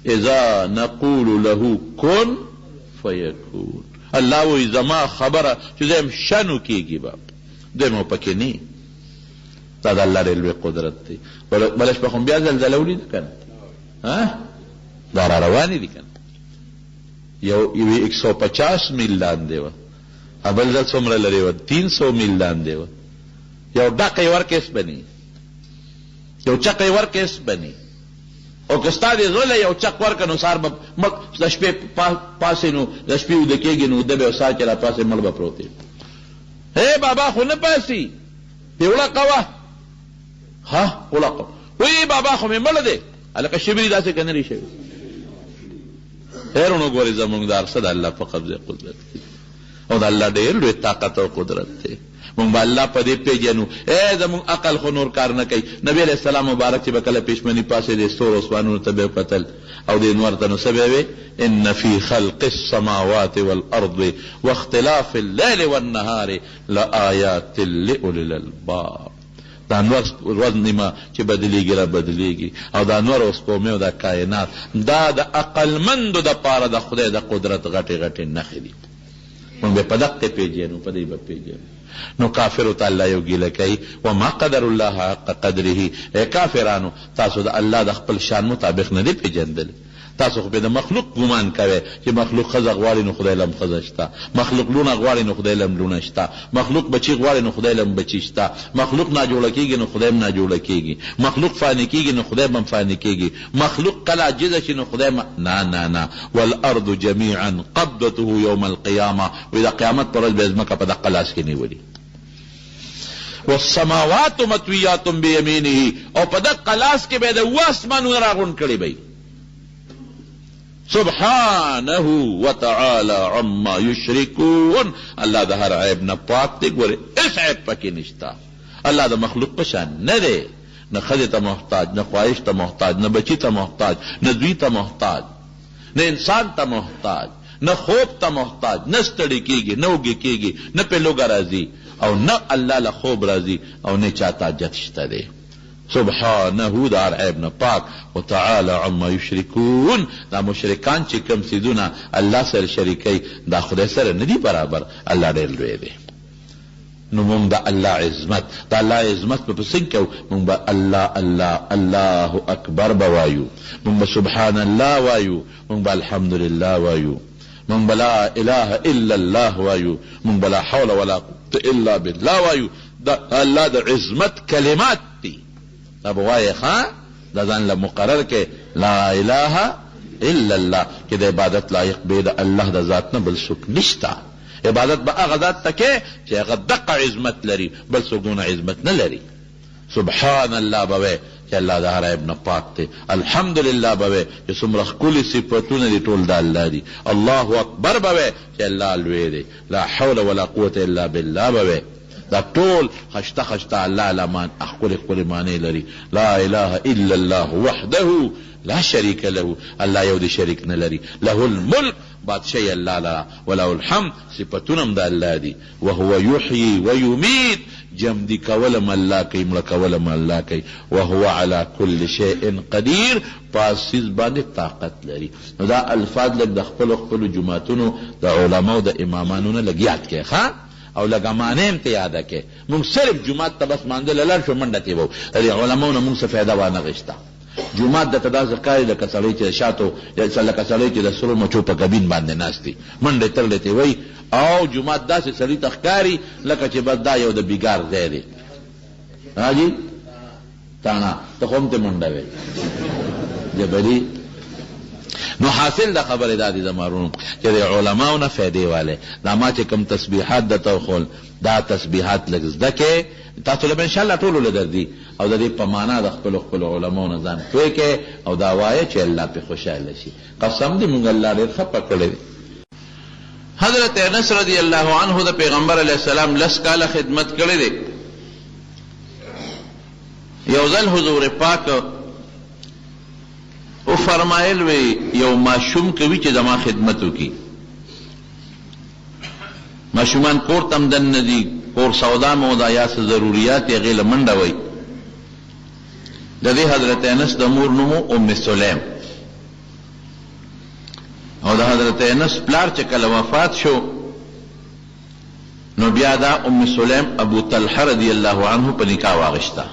اذا نقول له کن فیکون. الله وایي زما خبره چې زه یم شنو کېږي به، دوی مو پکې نه. دا د الله ډېر لوی قدرت دی. بله شپه خو بیا زلزله ولیده که نه؟ دا را روانې دي که نه؟ یوې 150 میل لاندې وه، بل ځل څومره لرې وه؟ 300 میل لاندې وه. یو ډقه یې ورکېس بني، یو چقه یې ورکېس بني، او که ستا دې زوی له یو چق ورکه نو سهار به د شپې پاسې نو د شپې وده کېږي نو وده به یو ساعت چې را پاسې مړ به پروت وي. هی بابا خو نه پاسي، یې وړقه وه، ها وړقه وی بابا خو مې مړه دی، هلکه شبري داسې که نري شوي. هیرونو ګورې زمونږ د هر څه د الله په قبضه قدرت کې، او د الله ډېر لوی طاقت او قدرت دی. مونږ به الله په دې پېژنو. زمونږ عقل خو نور کار نه کوي. نبی علیه السلام مبارک چې به کله پېشمني پاسېدې ستورو اسمانونو ته به یې کتل او دې انوار ته نو څه به وې؟ ان فی خلق السماوات والارض واختلاف الليل والنهار لآیات لأولی الالباب. دا انوار ورځ نیمه چې بدلېږي را بدلېږي، او دا انوار او سپومې او دا کائنات دا د عقلمندو دپاره د خدای د قدرت غټې غټې نښې دي. مونږ به په دقې پېژنو، په دې به پېژنو. نو کافرو ته الله یو ګیله کوي، وما قدر الله حق قدره. ای کافرانو تاسو د الله د خپل شان مطابق نه دی پېژندلی. تاسو خو په د مخلوق ګمان کوئ چې مخلوق ښځه غواړي نو خدای لم ښځه شته، مخلوق لونه غواړي نو خدای لم لونه شته، مخلوق بچي غواړي نو خدای لم بچي شته، مخلوق ناجوړه کېږي نو خدای هم ناجوړه کېږي، مخلوق فاني کېږي نو خدای هم فاني کېږي، مخلوق کله عاجزه شي نو خدای نه نه نه. والارض جميعا قبضته يوم القيامه. وإذا قیامت پر ورځ به ځمکه په دقه لاس کې نیولي. والسماوات مطویات بیمینه. او په دقه لاس کې به د اوه اسمانونه راغونډ کړي به. سبحانه وتعالى عما يشركون. الله د هر عیب نه پاک دی. ګوره هیڅ عیب پکې نشته. الله د مخلوق په شان نه دی، نه ښځې ته محتاج، نه خواهش ته محتاج، نه بچي ته محتاج، نه دوی ته محتاج، نه انسان ته محتاج، نه خوب ته محتاج، نه ستړي کېږي، نه اوږې کېږي، نه پې لوږه راځي، او نه الله له خوب راځي، او نه چاته حاجت شته دی. سبحانه دا هر عیب نه پاک. وتعالى عما یشرکون. دا مشرکان چې کوم څیزونه الله سره شریکوي دا خدای سره نه دي برابر. الله ډېر لوی دی. نو مونږ د الله عظمت د الله عظمت په څنګه کوو؟ مونږ به الله الله الله اکبر به وایو، مونږ به سبحان الله وایو، مونږ به الحمدلله وایو، مونږ به لا اله الا الله وایو، مونږ به لا حول ولا قوة الا بالله وایو. د الله د عظمت کلمات دي، دا به وایې ښه، دا ځان له مقرر کې لا اله الا الله چې د عبادت لایق به د الله د ذات نه بل څوک نشته. عبادت به هغه ذات ته کې چې هغه دقه عظمت لري، بل څوک دونه عظمت نه لري. سبحان الله به وایې چې الله د هر عیب نه پاک دی. الحمدلله به وایې چې څومره ښکلي صفتونه دي ټول د الله دي. الله اکبر به وایې چې الله لوی دی. لا حول ولا قوة الا بالله به وایې. دا ټول خشته خشته الله علمان ښکلې ښکلې معنی لري. لا اله الا الله وحده لا شریک له، الله یو دی شریک نه لري. له الملک، بادشاہی الله لرا، وله الحمد، صفتونم د الله دي. وهو یحیی و یمیت، جمدی کولم الله کوي، مړه کولم الله کوي. وهو علی کل شیء قدیر، پاسیز باندې طاقت لري. نو دا الفاظ لږ د خپلو خپلو جماعتونو د علماو د امامانو نه لږ یاد کړئ ښه، او لږه معنی هم ته یاده کړئ. مونږ صرف جومات ته بس مانځه لاړ شو منډه کې به د علماو نه مونږ څه فایده وانه غشته. جومات د تداز ښکاري لکه سړی چې شاتو لکه سړی چې د سرو مچو په کبین باندې ناست دي، منډې ترلې ته وایي. او جومات داسې سړي ته ښکاري لکه چې بس دا یو د بیګار ځای دی. حاجي تاڼه ته خو هم ته منډه وې جبلي. نو حاصل د خبرې دا دي زمارونو چې د علماو نه فایدې والے دا ما چې کوم تسبیحات درته وښول، دا تسبیحات لږ زده کړې، تاسو له به انشاءالله ټولو له درځي، او د دې په معنا د خپلو خپلو علماو نه ځان پوه کړې او دا وایه چې الله پې خوشحاله شي. قسم دې مونږ الله ډېر خفه کړی دی. حضرت انس رضی الله عنه د پیغمبر علیه السلام 10 کاله خدمت کړی دی. یو ځل حضور پاک او فرمایل وی یو ماشوم کوي چې زما خدمت وکړي. ماشومان کور تم دن ندي، کور سودا مودا یا څه ضروریات یې غیله منډه وی. د دې حضرت انس د مور نومو ام سلیم، او د حضرت انس پلار چې کله وفات شو نو بیا دا ام سلیم ابو طلحه رضی الله عنه په نکاح واغشته.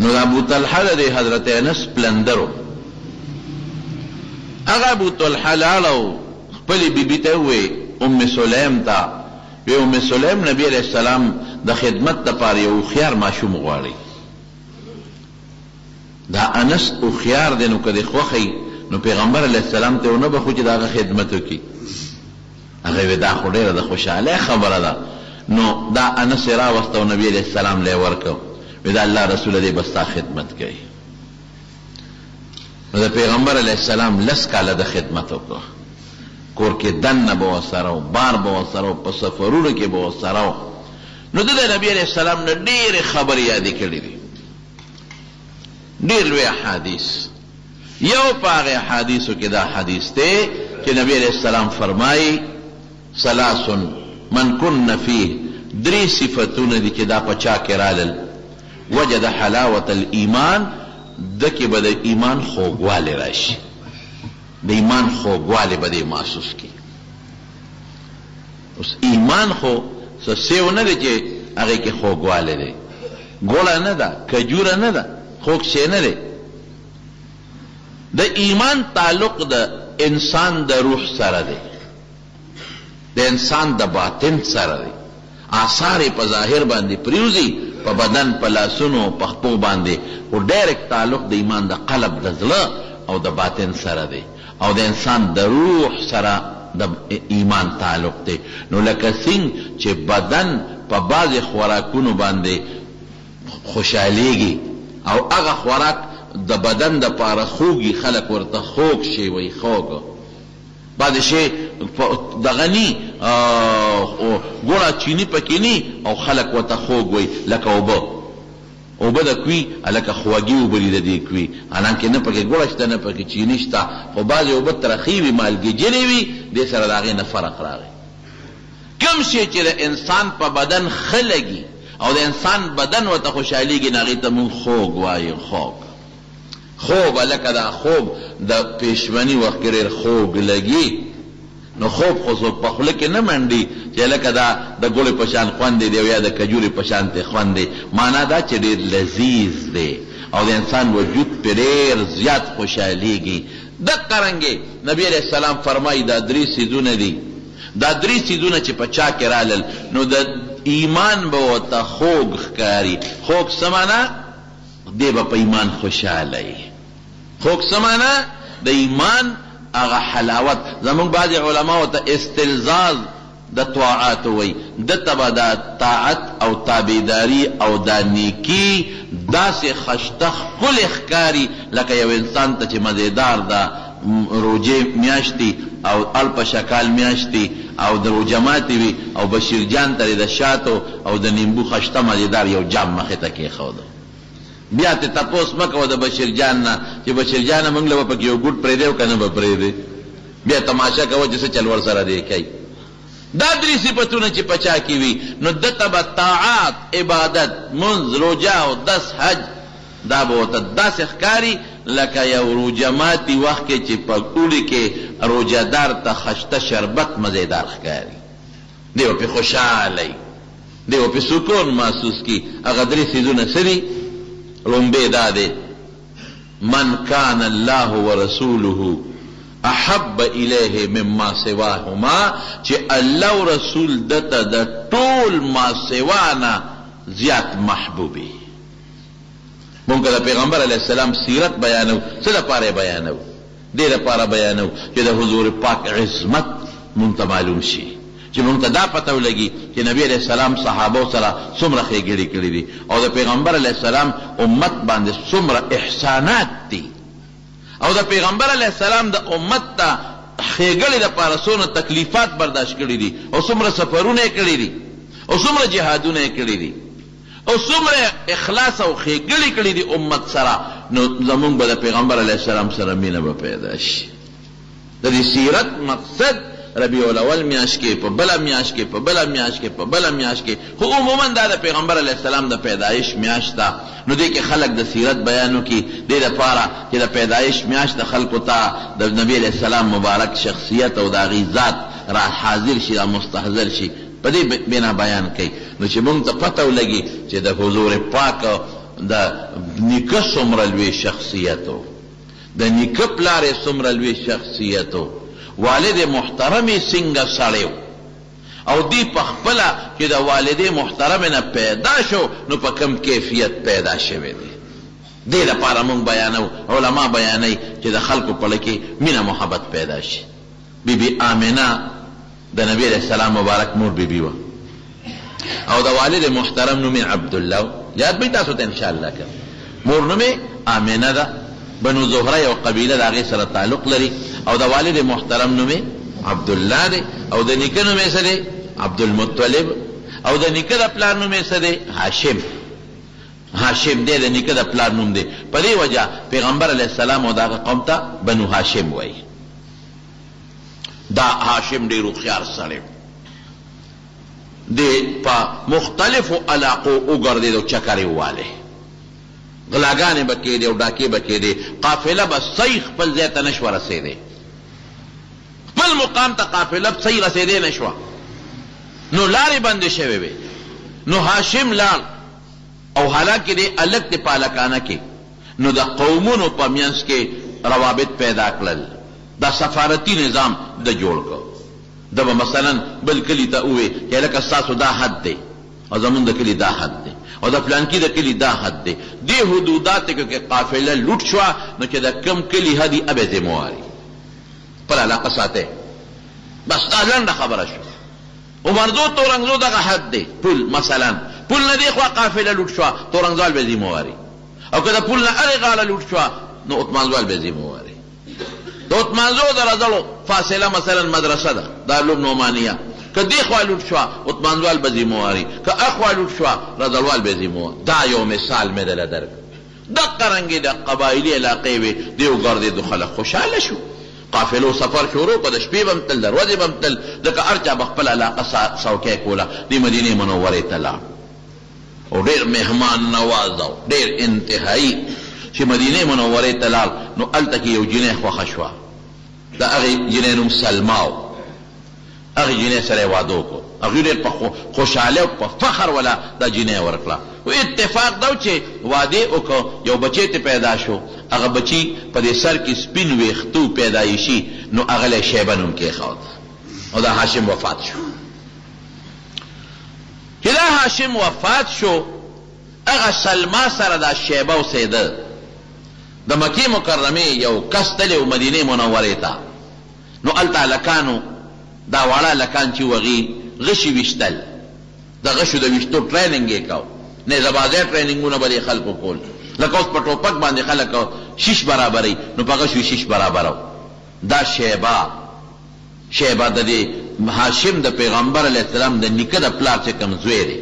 نو ابو طلحه د حضرت انس پلندرو، هغه ابو طلحه لاړو خپلې بیبي ته ووی ام سلیم ته، وی ام سلیم نبی علیہ السلام د خدمت دپاره یو هوښیار ماشوم غواړي. دا انس هوښیار دی، نو که دې خوښوي نو پیغمبر علیه السلام ته ونه بخو چې د هغه خدمت وکړي. هغه وی دا خو ډېره د خوشحالۍ خبره ده. نو دا انس یې راوسته او نبي علیه السلام له یې ورکړ، وی دا الله رسوله دی بس تا خدمت کوي. نو د پیغمبر علیه السلام 10 کاله د خدمت وکړه. کور کې دننه به ورسره و، بار به ورسره و، په سفرونو کې به ورسره و. نو ده د نبي علیه السلام نه ډېرې خبرې یادې کړې دي، ډېر لوی احادیث. یو په هغې احادیثو کې دا حدیث دی چې نبي علیه السلام فرمایي ثلاث من کن فیه، 3 صفتونه دي چې دا په چا کې رالل وجد حلاوة الایمان، دکې به د ایمان خوږوالی راشي، د ایمان خوږوالی به دې محسوس کړي. اوس ایمان خو څه سیو نه دی چې هغې کې خوږوالی دی، ګوړه نه ده، کجوره نه ده، خوږ شی نه دی. د ایمان تعلق د انسان د روح سره دی، د انسان د باطن سره دی. آثار په ظاهر باندې پریوزي، په بدن، په لاسونو، په خپو باندې، خو ډایرکټ تعلق د ایمان د قلب د زړه او د باطن سره دی، او د انسان د روح سره د ایمان تعلق دی. نو لکه څنګه چې بدن په بعضې خوراکونو باندې خوشحالیږي او هغه خوراک د بدن د پاره خوږي، خلک ورته خوږ شی وایي، خوږ بعضې شی دغه ني ګوړه چیني پکې ني او خلک ورته خوږ وایي، لکه اوبه د کوي لکه خواږي اوبه دي د دې کوي، حالانکې نه پکې ګوړه شته نه پکې چیني شته، خو بعضې اوبه ترخې وي، مالګېجنې وي، دې سره د هغې نه فرق راغی. کوم شی چې د انسان په بدن ښه لګي او د انسان بدن ورته خوشحالېږي نو هغې ته مونږ خوږ وایو. خوب لکه دا خوب د پېشمني وخت کې ډېر خوږ لګي، نو خوب خو څوک په خوله کې نه منډي چې لکه دا د ګوړې په شان خوند دی او یا د کجورې په شانتې خوند دی. معنا دا چې ډېر لذیذ دی او د انسان وجود پې ډېر زیات خوشحالېږي. دقه رنګې نبي علیه السلام فرمایي دا 3 څیزونه دي، دا 3 څیزونه چې په چا کې رالل نو د ایمان به ورته خوږ ښکاري. خوږ څه معنا؟ دی به په ایمان خوشحاله وي. خوږ څه معنا؟ د ایمان هغه حلاوت. زمونږ بعضې علماو ته استلذاذ د طاعات وایي، دته به دا طاعت او تابعداري او دا نیکي داسې خشته ښکلې ښکاري لکه یو انسان ته چې مزېدار ده روجې میاشتې او الپه شکال میاشتې او د روجه ماتې وي او بشیر جان ته د شاتو او د نیمبو خشته مزېدار یو جام مخې ته کېښوده. بیا ته تپوس مه کوه د بشیر جان نه چې بشیر جانه موږ له به پکې یو ګوټ پرېږدی او که نه به پرېږدی. بیا تماشه کوه چې څه چل ورسره دی کوي. دا 3 صفتونه چې په چا کې وي نو دته به طاعات، عبادت، منځ، روجه او 10 حج دا به ورته داسې ښکاري لکه یو روجه ماتي وخت کې چې په اوړي کې روجهدار ته خشته شربت مزېدار ښکاري. دی به پې خوشحاله وي، دی به پې سکون محسوس کړي. هغه 3 څیزونه څه دي؟ لومبی دا دی من کان الله ورسوله احب الیه مما سواهما، چې الله او رسول دته د ټول ما سوانا زیات محبوبي. مونږ د پیغمبر علیه السلام سیرت بیانو. څه دپاره بیانو؟ دې دپاره بیانو چې د حضور پاک عظمت مونږ ته معلوم شي، چې مونږ ته دا پته ولګي چې نبی علیه السلام صحابو سره څومره ښېګړې کړي دي او د پیغمبر علیه السلام امت باندې څومره احسانات دي او د پیغمبر علیه السلام د امت ته ښېګړې دپاره څومره تکلیفات برداشت کړي دي او څومره سفرونه یې کړي دي او څومره جهادونه یې کړي دي او څومره اخلاص او ښېګړې کړي دي امت سره. نو زمونږ به د پیغمبر علیه السلام سره مینه به پیدا شي. د دې سیرت مقصد ربیع الاول میاشت کې، په بله میاشت کې، په بله میاشت کې، په بله میاشت کې، خو عموما دا د پیغمبر علیه السلام د پیدایش میاشت ده. نو دې کې خلک د سیرت بیان وکړي دې دپاره چې د پیدایش میاشت د خلکو ته د نبي علیه السلام مبارک شخصیت او د هغې ذات را حاضر شي، را مستحضر شي، په دې بنا بیان کوي. نو چې موږ ته پته ولګي چې د حضور پاک د نیکه څومره لوی شخصیت و، د نیکه پلار یې څومره لوی شخصیت و، والد محترم څنګه سړی او دی په خپله چې د والدې محترم نه پیدا شو نو په کم کیفیت پیدا شوی دی. دې لپاره موږ بیانو، علما بیانوي چې د خلکو په کې مینه محبت پیدا شي. بیبي آمنه د نبی علیه السلام مبارک مور بیبي وه او د والد محترم نوم یې عبدالله. یاد به تاسو ته انشاءالله که مور نوم یې آمنه ده، بنو زهره یو قبیله د هغې سره تعلق لري او د والد محترم نوم یې عبدالله دی او د نیکه نوم یې څه دی؟ عبدالمطلب او د نیکه د پلار نوم یې څه دی؟ هاشم. هاشم دی د نیکه د پلار نوم دی. په دې وجه پیغمبر علیه السلام او د هغه قوم ته بنو هاشم وایي. دا هاشم ډېر هوښیار سړی دی، په مختلفو علاقو وګرځېد او چکر یې ووالې، غلاګانې به کېدې او ډاکې به کېدې، قافله به صحیح خپل ځای ته نه شوه رسېدی، خپل مقام ته قافله صحیح رسېدی نه شوه، نو لارې بندې شوې وې. نو هاشم لاړ او حالانکې دی الګ د پالکانه کې، نو د قومونو په منځ کې روابط پیدا کړل، دا سفارتي نظام د جوړ کړ. د به مثلا بل کلي ته ووې چې لکه ستاسو دا حد دی او زمونږ د کلي دا حد دی او د فلانکي د کلي دا حد دی. دې حدوداتو کې قافله لوټ شوه نو چې د کم کلي حد یې ابې ذمواري خپل علاقه ساتئ. بس دا لنډه خبره شوه. عمرزو تورنګزو دغه حد دی، پل مثلا پل نه دې خوا قافله لوټ شوه تورنګزوال به ذمواري، او که د پل نه هرې غاړه لوټ شوه نو عثمانزوال به ذمواري. د عثمانزو د رزلو فاصله مثلا مدرسه ده دارالعلوم نعمانیه، که دې خوا لوټ شوه عثمانزوال به ذمواري، که اخوا لوټ شوه رزلوال به ذمواري. دا یو مثال مې دله درک. دقه رنګې د قبایلي علاقې وې دې وګرځېدو، خلک خوشحاله شو، قافلو سفر شروع کړ، د شپې به م تل، د ورځې به م تل، ځکه هر چا به خپل علاقه څوکۍ کوله. دې مدینې منورې ته لاړ او ډېر مهمان نواز او ډېر انتهایي چې مدینې منورې ته لاړ نو هلته کې یو جنۍ خوښه شوه، د هغې جنۍ نوم سلما و. هغه جنې سره واده وکړو، هغوی ډېر په خوشحالۍ او په فخر ولا دا جنې ورکړه. و اتفاق دا و چې واده وکړو، یو بچی ته پیدا شو، هغه بچی په دې سر کې سپین ویښتو پیدایشي، نو هغه له شیبه نوم کېښود او دا هاشم وفات شو. چې دا هاشم وفات شو، هغه سلما سره دا شیبه اوسېده. د مکې مکرمې یو کس تللی و مدینې منورې ته، نو هلته هلکانو دا واړه هلکان چې وغي غشي ویشتل، د غشو د ویشتو ټریننګ یې کو، نیزهبازۍ ټریننګونه به دې خلکو کول، لکه اوس په ټوپک باندې خلک شیش برابروي، نو په غشو شیش برابرو. دا شیبه د دې هاشم د پیغمبر علیه السلام د نیکه د پلار چې کوم زوی دی،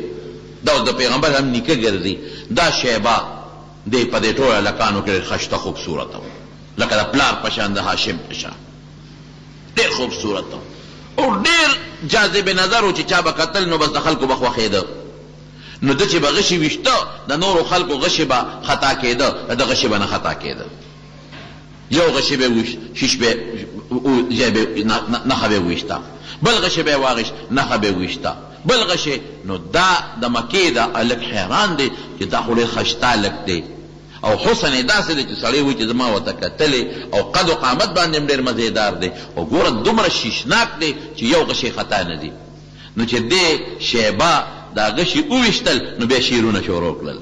دا اوس د پیغمبر هم نیکه ګرځي. دا شیبه دی په دې ټولو هلکانو کې خشته خوبصورته و، لکه د پلار په شان د هاشم په شان ډېر خوبصورته او ډېر جاذب نظر و چې چا به کتل نو بس د خلکو به خوښېده. نو ده چې به غشي ویشته، د نورو خلکو غشي به خطا کېده، د غشي به نه خطا کېده. یو غشي به ویشت، شیش به نښه به ویشته، بل غشي به واغشت، نښه به ویشته، بل غشي. نو دا د مکې دا هلک حیران دی چې دا خو ډېر خشته هلک دی او حسن یې داسې دی چې سړی وایي چې زما ورته کتلې، او قد و قامت باندې هم ډېر مزېدار دی، او ګوره دومره شیشناک دی چې یو غشي خطا نه دی. نو چې دې شیبه دا غشي وویشتل، نو بیا شعرونه شروع کړل.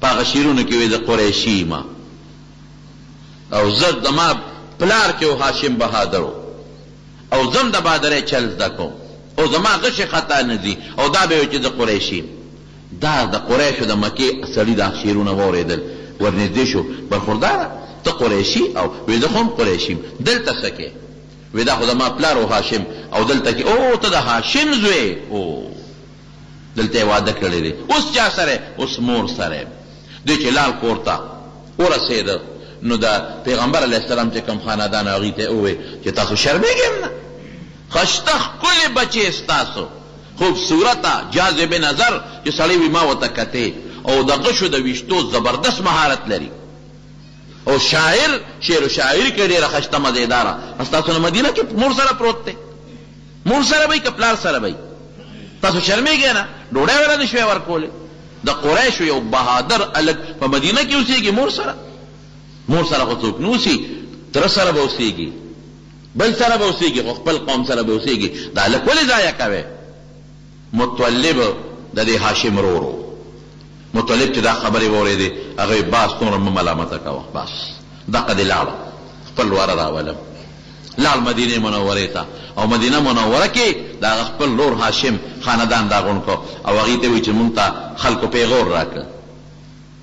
په هغه شعرونو کې وایي د قریشي ما او زه زما پلار کې و هاشم بهادر او زم د بهادرۍ چل زده کوم او زما غشي خطا نه دي، او دا به وایي چې د قریشي. دا د قریشو د مکې سړي دا شعرونه واورېدل، ورنږدې شو، برخورداره ته قریشي؟ او وایي زه خو هم قریشي یم. دلته څه کې؟ وایي دا خو زما پلار و هاشم، او دلته کې او ته د هاشم زوی او دلته یې واده کړی دی. اوس چا سره؟ اوس مور سره. دوی چې لال کور ته ورسېده، نو د پیغمبر علیه السلام چې کوم خاندان هغوی ته وویل چې تاسو شرمېږئ نه، خشته ښکلې بچې ستاسو، خوبصورته جاذب نظر چې سړی وي ما ورته کتې، او د غشو د ویشتو زبردست مهارت لري، او شاعر شعر و شاعري کې ډېره خشته مزېداره. ستاسو نه مدینه کې مور سره پروت دی، مور سره به یې که پلار سره به یې، تاسو شرمېږئ نه؟ ډوډۍ وله نه شوی ورکولی. د قریشو یو بهادر هلک په مدینه کې اوسېږي مور سره؟ مور سره خو څوک نه اوسي، تره سره به اوسېږي، بل سره به اوسېږي، خو خپل قوم سره به اوسېږي. دا هلک ولې ضایع کوې؟ مطلب د دې هاشم ورور، مطلب چې دا خبرې واورېدې، هغه یې باس نوره مه ملامته کوه، بس دقه دې لاړه، خپل واره راولم. لاړ مدینې منورې ته، او مدینه منوره کې د هغه خپل لور هاشم خاندان دا غونډ کړو، او هغې ته وایي چې مونږ ته خلکو پیغور راکړه.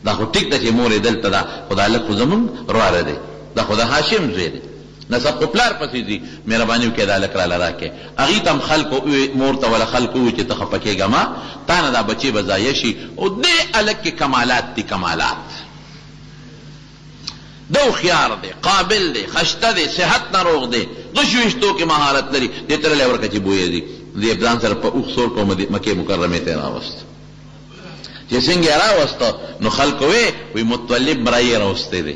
دا خو ټیک ده چې مور یې دلته ده، خو دا هلک خو زمونږ وروره دی، دا خو د هاشم زوی دی، نسب خو پلار پسې ځي، مهرباني وکړئ دا هلک راله راکړئ. هغې ته هم خلکو مور ته وله خلکو ووایي چې ته خفه کېږه ما، تا نه دا بچې به ضایع شي. او دې هلک کې کمالات دي، کمالات. دا هوښیار دی، قابل دی، خشته دی، صحت ناروغ دی، غش ویشتو کې مهارت لري. دې ته رلی ورکړه چې بویې دي. دې ځان سره په اوښ سور کو مکې مکرمې ته یې راوست. چې څنګه یې راوسته، نو خلکو وی مطلب مرایې راوستی دی،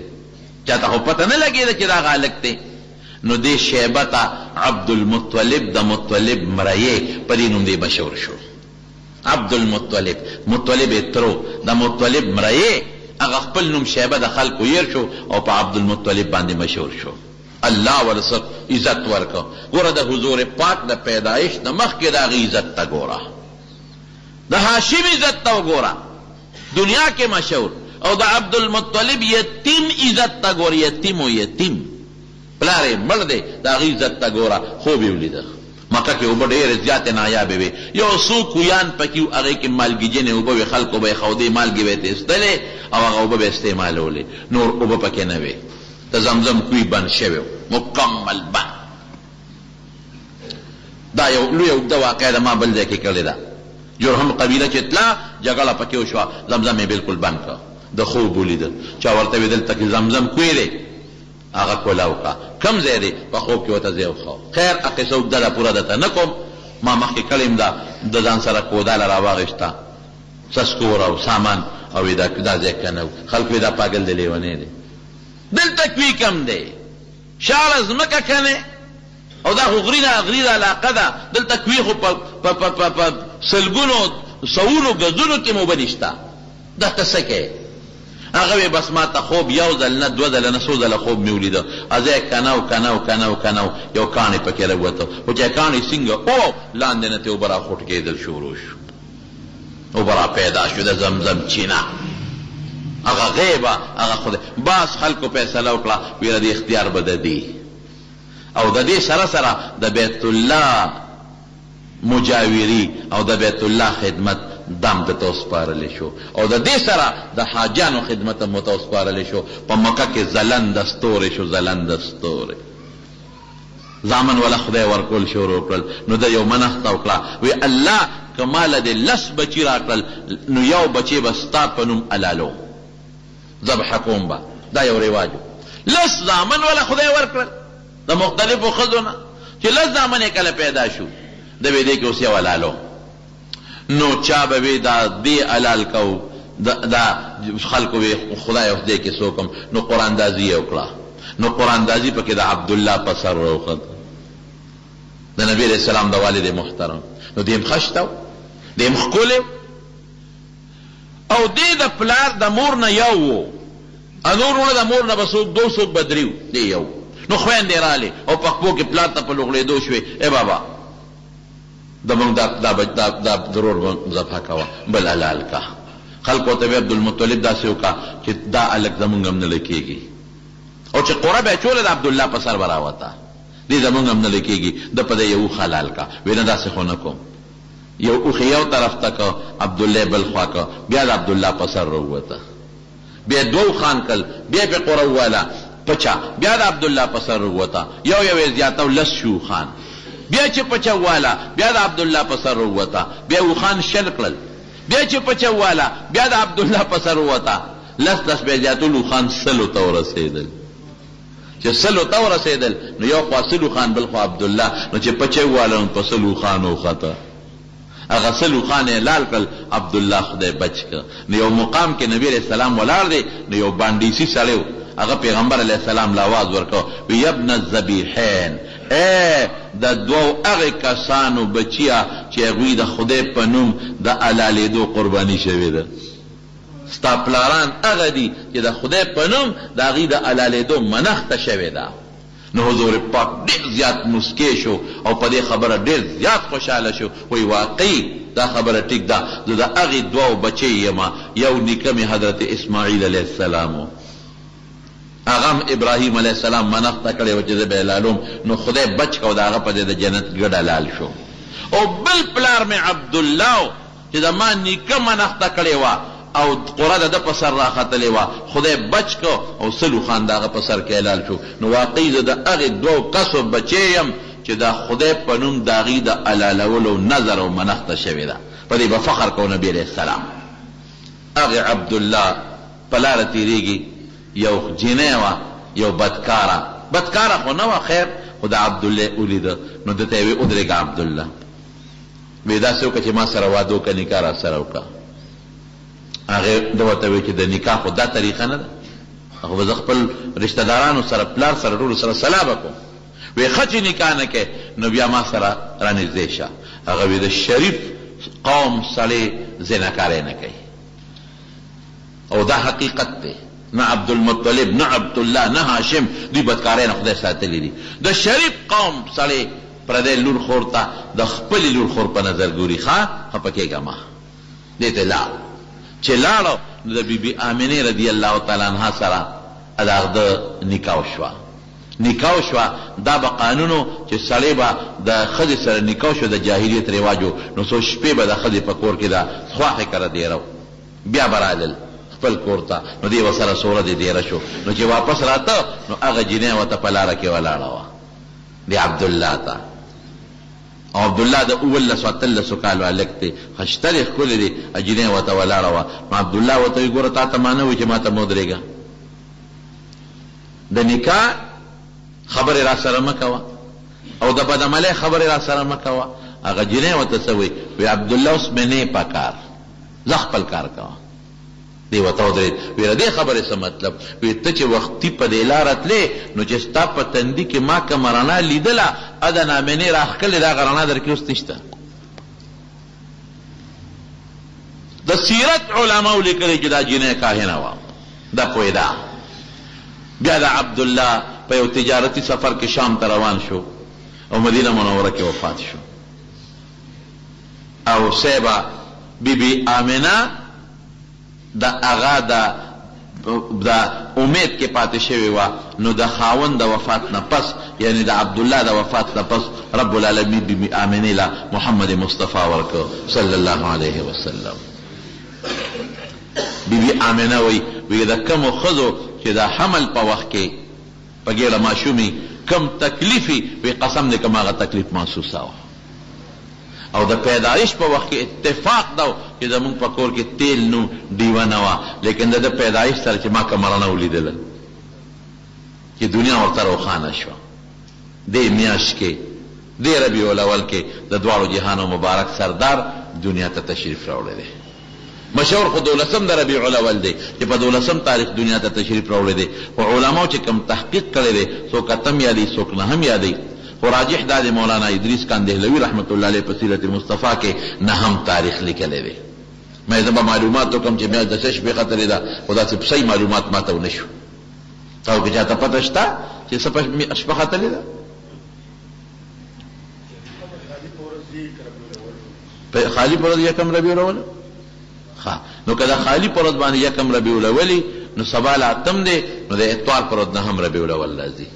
چاته خو پته نه لګېده چې دا هغه هلک دی. نو دې شیبه ته عبدالمطلب د مطلب مرایې په دې نوم دې مشهور شو. عبدالمطلب، مطلب یې ترو، د مطلب مرایې هغه خپل نوم شیبه د خلکو هیر شو او په عبدالمطلب باندې مشهور شو. الله ورسره عزت ورکړه. ګوره د حضور پاک د پیدایش د مخکې د هغې عزت ته ګوره، د هاشم عزت ته وګوره، دنیا کې مشهور، او د عبدالمطلب یتیم عزت ته ګوره، یتیم و یتیم، پلار یې مړ دی، د هغې عزت ته ګوره. خوب یې ولیده مکه کې اوبه ډېرې زیاتې نایابې وې، یو څو کویان پکې و، هغې کې مالګېجنې اوبه وې، خلکو به یې خودې، مالګې به یې تېستلې او هغه اوبه به یې استعمالولې، نور اوبه پکې نه وې. د زمزم کوی بند شوی و، مکمل بند. دا یو لویه اوږده واقعه ده، ما بل ځای کې کړې ده. جرهم قبیله چې تله، جګړه پکې وشوه، زمزم یې بلکل بند کړه. د خوب ولیده، چا ورته ویې دلته کې زمزم کوی دی، هغه کولاو کا کم ځای دی، په خوب کې ورته ځای وښاو. خیر قصه اوږده ده، پوره درته نه کوم، ما مخکې کړې م ده. د ځان سره کوداله راواغېسته، سسکور او سامان، او دا ځای که نه و. خلکو دا پاګل دی، لیونی دی. دلته کوي کم دی، شاړه ځمکه که نه، او دا خو غریزه علاقه ده دلته کوي خو په سلګونو سوونو ګزونو کې مو بنشته دا ته څه کوې هغه وی بس ما ته خوب یو ځل نه دوه ځله نه څو ځله خوب مې ولیده ازه کنو یو کاڼی پکې راووته خو چې کاڼی څنګه او لاندې نه ترې اوبه راخوټ کېدل شروع شو اوبه را پیدا شو د زمزم چینه هغه غیبه هغه خدای باس خلکو فیصله وکړه ویره د اختیار به د دې او د دې سره سره د بیت الله مجاوری او د بیت الله خدمت دم د توسپارل شو او د دې سره د حاجانو خدمت هم توسپارل شو په مکه کې زلند ستوري شو زلند ستوري زامن ولا خدای ورکول شروع کړل نو د یو منښت وکړه وی الله کمال د لس بچی راکړل نو یو بچی به ستا په نوم علالو ذبح کوم به دا یو رواج لس زامن ولا خدای ورکړل د مختلفو ښځو نه چې لس زامن یې کله پیدا شو د به دې کې اوس یو علالو نو چا به وی دا دی علال کو دا خلکو وی خدای اوس دې کې څوک نو قرآن دازي یې وکړه نو قرآن دازي پکې د عبدالله په سر راوخت د نبی علیہ السلام د والد محترم نو دیم خشتو دیم ښکلی او دې د پلار د مور نه یو و انور وړه د مور نه به څوک دو څوک به درې دې یو نو خویندې رالې او په خپو کې پلار ته په لوغړېدو شوې ای بابا زمونږ دا ضرور به ذبح کوه بل حلال کا خلکو ته عبدالمطلب داسې وکړه چې دا هلک زمونږ هم نه لکېږي او چې قوره به یې چوله د عبدالله په سر به راوته دې زمونږ هم نه لکېږي د په دې یو حلال کا وی نه داسې خو نه کوم یو اوښې یو طرف ته که عبدالله بل خوا که بیا د عبدالله په سر راووته بیا دوو خان کل بیا پې قوره وواله پچا بیا د عبدالله په سر راووته یو یې زیاته لس شو خان بیا چې پچا والا بیا د عبدالله په سر ووته بیا وخان شل کړل بیا چې پچا والا بیا د عبدالله په سر ووته لس بیا زیاتول وخان سلو ته ورسېدل چې سلو ته ورسېدل نو یو خوا سلو خان بل خوا عبدالله نو چې پچا والا نو په سلو خان وخته هغه سلو خان یې لال کړل عبدالله خدای بچ کړ نو یو مقام کې نبی علیہ السلام ولاړ دی نو یو باندیسی سړی هغه پیغمبر علیہ السلام له آواز ورکړ وی ابن الذبیحین اے د دوو هغې کسانو بچیا چې هغوی د خدای په نوم د حلالېدو قرباني شوې ده ستا پلاران هغه دي چې د خدای په نوم د هغوی د حلالېدو منښته شوې ده نو حضور پاک ډېر زیات مسکی شو او په دې خبره ډېر زیات خوشحاله شو وایي واقعي دا خبره ټیک ده زه د هغې دوو بچی یم یو نیکه مې حضرت اسماعیل علیه السلام و هغه هم ابراهیم علیه السلام منښته کړې وه چې زه به حلالوم نو خدای بچ که او د هغه په د جنت ګډ حلال شو او بل پلار مې عبدالله چې د ما نیکه منښته کړې وه او قره د ده په سر راختلې وه خدای بچ که او سلو خان د هغه په سر کې حلال شو نو واقعي زه د هغې دوو کسو بچی یم چې د خدای په نوم د هغې د حلالولو نظر او منښته شوې ده په دې به فخر کوو نبي علیه السلام هغې عبدالله په لاره تېرېږي یو جینۍ وه یو بدکاره خو نه وه خیر خو د عبدالله ولیده نو ده ته یې وی ودرېږه عبدالله وی داسې وکړه چې ما سره واده وکړه نکاح را سره وکړه هغې ده ورته وی چې د نکاح خو دا طریقه نه ده خو به زه خپل رشته دارانو سره پلار سره ټولو سره صلاح به کوم وی ښه چې نکاح نه کوې نو بیا ما سره رانږدې شه هغه وی د شریف قوم سړی زناکاری نه کوي او دا حقیقت دی نه عبدالمطلب نه عبدالله نه هاشم دوی بدکاری نه خدای ساتلی دي د شریف قوم سړی پردی لور خور ته د خپلې لور خور په نظر ګوري ښه خفه کېږه مه دې ته لاړ چې لاړو نو د بیبي آمنې رضی الله تعالی عنها سره د هغه د نکاح شوه دا به قانونو چې سړی به د ښځې سره نکاح شو د جاهلیت رواجو نو څو شپې به د ښځې په کور کې د خواښې کره دیرو بیا به رالل خپل کور ته نو دې ورسره څو ورځې دیره شو نو چې واپس راته نو هغه جینۍ ورته په لاره کې ولاړه وه د عبدالله ته او عبدالله د 19 کالو هلک دی ښشترې ښکلې دی جینۍ ورته ولاړه وه نو عبدالله ورته وایي ګوره تا ته ما نه وایي چې ما ته مه ودرېږه د نکاح خبرې را سره مه کوه او د بدعملۍ خبرې را سره مه کوه هغه جینۍ ورته څه وایي وایي عبدالله اوس مې نه پکار زه خپل کار کوه دی ورته ودرېد ویله دې خبرې څه مطلب وی ته چې وختي په دې لاره تلې نو چې ستا په تندي کې ما کومه رڼا لیدله اده نامنې راښکلې د هغه رڼا در کې اوس نشته د سیرت علماو لیکلي چې دا جنۍ کاهنه وه دا پوهېده بیا د عبدالله په یو تجارتي سفر کې شام ته روان شو او مدینه منوره کې وفات شو او سیبه بی آمنه د هغه د امید کې پاتې شوې وه نو د خاوند د وفات نه پس یعنی د عبدالله د وفات نه پس رب العالمین بی آمنې له محمد مصطفی ورکړ صلی الله علیه وسلم بی آمنه وی د کمو ښځو چې د حمل په وخت کې په ګېډه ماشومي کم تکلیفي وی قسم دې کوم هغه تکلیف محسوسه وه او د پیدایش په وخت کې اتفاق دا چې زمونږ په کور کې تیل نو ډیوه نه وه لیکن د پیدایش سره چې ما کومه رڼا ولیدله چې دنیا ورته روښانه شوه دې میاشت کې دې ربیع الاول کې د دواړو جهانو مبارک سردار دنیا ته تشریف راوړی دی مشهور خو 12 د ربیع الاول دی چې په 12 تاریخ دنیا ته تشریف راوړی دی خو علماو چې کوم تحقیق کړی دی څوک اتم یادوي څوک نهم یادوي خو راجح دا د مولانا ادریس کاندهلوي رحمت الله علیه په سیرت المصطفی کې نهم تاریخ لیکلی دی مې زه به معلومات وکړم چې میاشت د څه شپې ختلې ده خو داسې صحیح معلومات ما ته ونه شو تاسو کې چاته پته شته چې څه شپه ختلې ده خالی پر ورځ یکم ربیع الاول نو که د خالی پر ورځ باندې یکم ربیع الاول نو سبا له اتم دی نو د اتوار پر ورځ نهم ربیع الاول راځي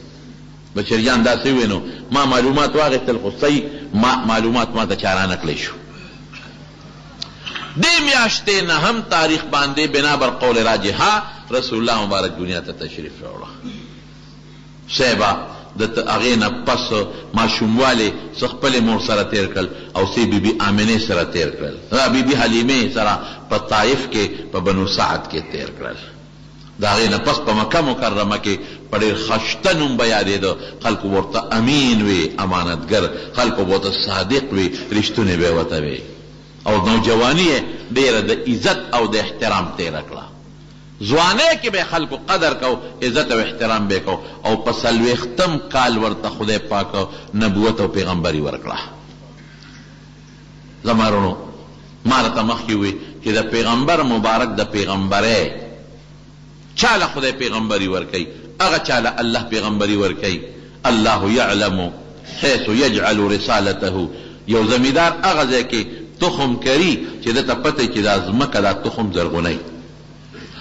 بشریان داسې وي نو ما معلومات واخیستل خو صحیح معلومات ما ته چا رانقلی شو دې میاشتې نهم تاریخ باندې بنا بر قول راجحه رسول الله مبارک دنیا ته تشریف راوړه صحبه د هغې نه پس ماشوموالی څه خپلې مور سره تیر کړل او سی بی آمنې سره تیر کړل بی حلیمې سره په طایف کې په بنو سعد کې تیر کړل د هغې نه پس په مکه مکرمه کې په ډېر خشته نوم به یادېده خلکو ورته امین وي امانتګر خلکو به ورته صادق وي رښتونې به ورته وي او نوجواني یې ډېره د عزت او د احترام تېره کړه ځوانۍ کې به خلکو قدر کو عزت او احترام به کو او په 40م کال ورته خدای پاک نبوت او پیغمبري ورکړه زما وروڼو ما راته مخکې وي چې د پیغمبر مبارک د پیغمبرۍ چاله خدای پیغمبري ورکوي هغه چاله الله پیغمبري ورکوي الله یعلم حیث یجعل رسالته یو زمیدار هغه ځای کې تخم کري چې دته پته چې دا ځمکه دا تخم زرغونی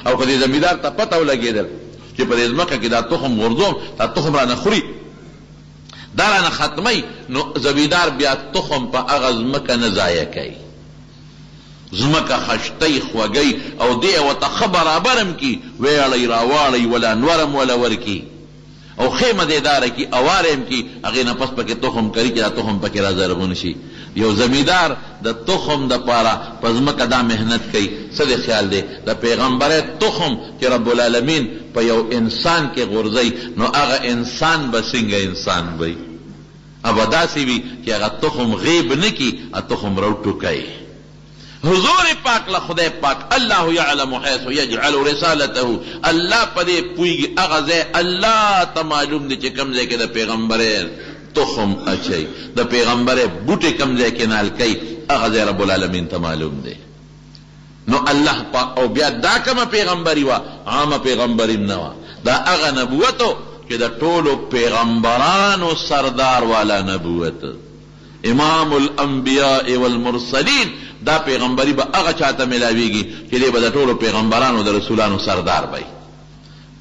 او که دې زمیدار ته پته ولګېدل چې په دې ځمکه کې دا تخم غورځوم دا تخم رانه خوري دا رانه ختمی نو زمیدار بیا تخم په هغه ځمکه نه ضایع کوي ځمکه خشتۍ خوږی او دې ورته ښه برابرم کي ویړی راواړی ولا نورم ولا ورکي او خیمه دې داره کي اواره هم کي هغې نه پس پکې تخم کري چې دا تخم پکې را زرغون شي یو زمیدار د تخم دپاره په ځمکه دا محنت کوي څه دې خیال دی د پیغمبرۍ تخم چې رب العالمین په یو انسان کې غورځوي نو هغه انسان به څنګه انسان وي ابه داسې وي چې هغه تخم غیب نه کي تخم راوټوکوي حضور پاک له خدای پاک الله یعلم حیث یجعل رسالته الله په دې پوهېږي هغه ځای الله ته معلوم دی چې کوم ځای کې د پیغمبرۍ تخم اچي د پیغمبرۍ بوټې کوم ځای کې نال کوي هغه ځای رب العالمین ته معلوم دی نو الله پاک او بیا دا کومه پیغمبري وه عامه پیغمبري نه وه دا هغه نبوتو چې د ټولو پیغمبرانو سردار والا نبوت امام الانبیاء والمرسلین دا پیغمبري به هغه چاته ملاویږي چې دی به د ټولو پیغمبرانو د رسولانو سردار وي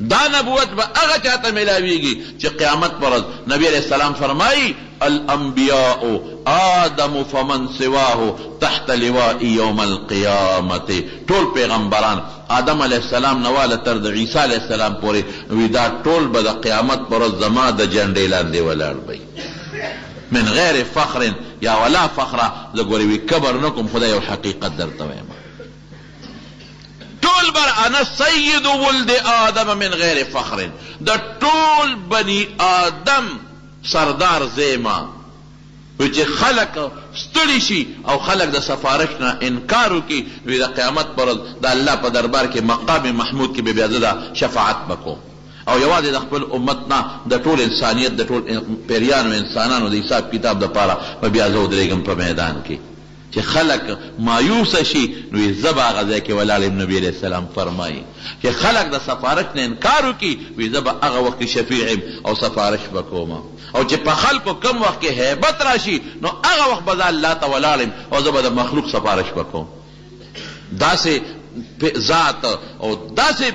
دا نبوت به هغه چاته ملاویږي چې قیامت پر ورځ نبی علیہ السلام فرمایي الانبیاء آدم فمن سواه تحت لواء یوم القیامت ټول پیغمبران آدم علیہ السلام نواله تر د عیسی علیہ السلام پورې وی دا ټول به د قیامت پر ورځ زما د جنډې لاندې ولاړ وي من غیر فخر یا ولا فخر زه ګورې وي کبر نکم خدای یو حقیقت درته وایم ټول بر انا سید ولد آدم من غیر فخر د ټول بنی آدم سردار زیما چې خلق ستړي شي او خلک د سفارش نه انکار وکړي وی د قیامت پر ورځ د الله په دربار کې مقام محمود کې به بیا زه د شفاعت بکوم او یوازې د خپل امت نه د ټول انسانیت د ټول پیریانو انسانانو د حساب کتاب دپاره به بیا زه ودرېږم په میدان کې چې خلق مایوسه شي نو زه به هغه ځای کې ولاړ یم. نبي علیه السلام فرمایي چې خلق د سفارش نه انکار وکړي وی زه به هغه وخت کې شفیع یم او سفارش به کوم او چې په خلکو کم وخت کې هیبت راشي نو هغه وخت به زه الله ته ولاړ یم او زه به د مخلوق سفارش به کوم. داسې ذات او داسې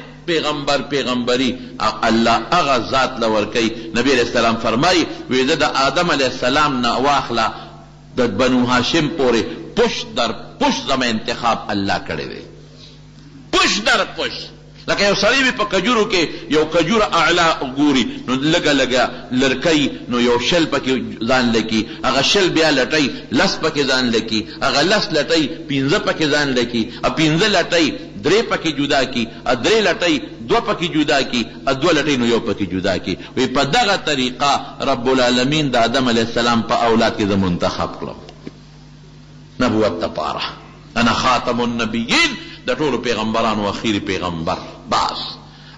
پیغمبری الله هغه ذات له ورکوي. نبي علیه السلام فرمایي وی زه د آدم علیه السلام نه واخله د بنو هاشم پورې پشت در پشت زما انتخاب الله کړی دی، پشت در پشت. لکه یو سړی وي په کجورو کې یو کجوره اعلی ګوري نو لږه لږه لرکۍ نو یو شل پکې ځان لکي، هغه شل بیا لټۍ لس پکې ځان لکي، هغه لس لټۍ پنځه پکې ځان لکي، پنځه لټۍ درې پکې جدا کی، درې لټۍ دو پکې جدا کی، دو لټۍ نو یو پکې جدا کی. وی په دغه طریقه رب العالمین د آدم علیه السلام په اولاد کې زه منتخب کړم نبوت دپاره. انا خاتم النبیین د ټولو پیغمبرانو اخیری پیغمبر باس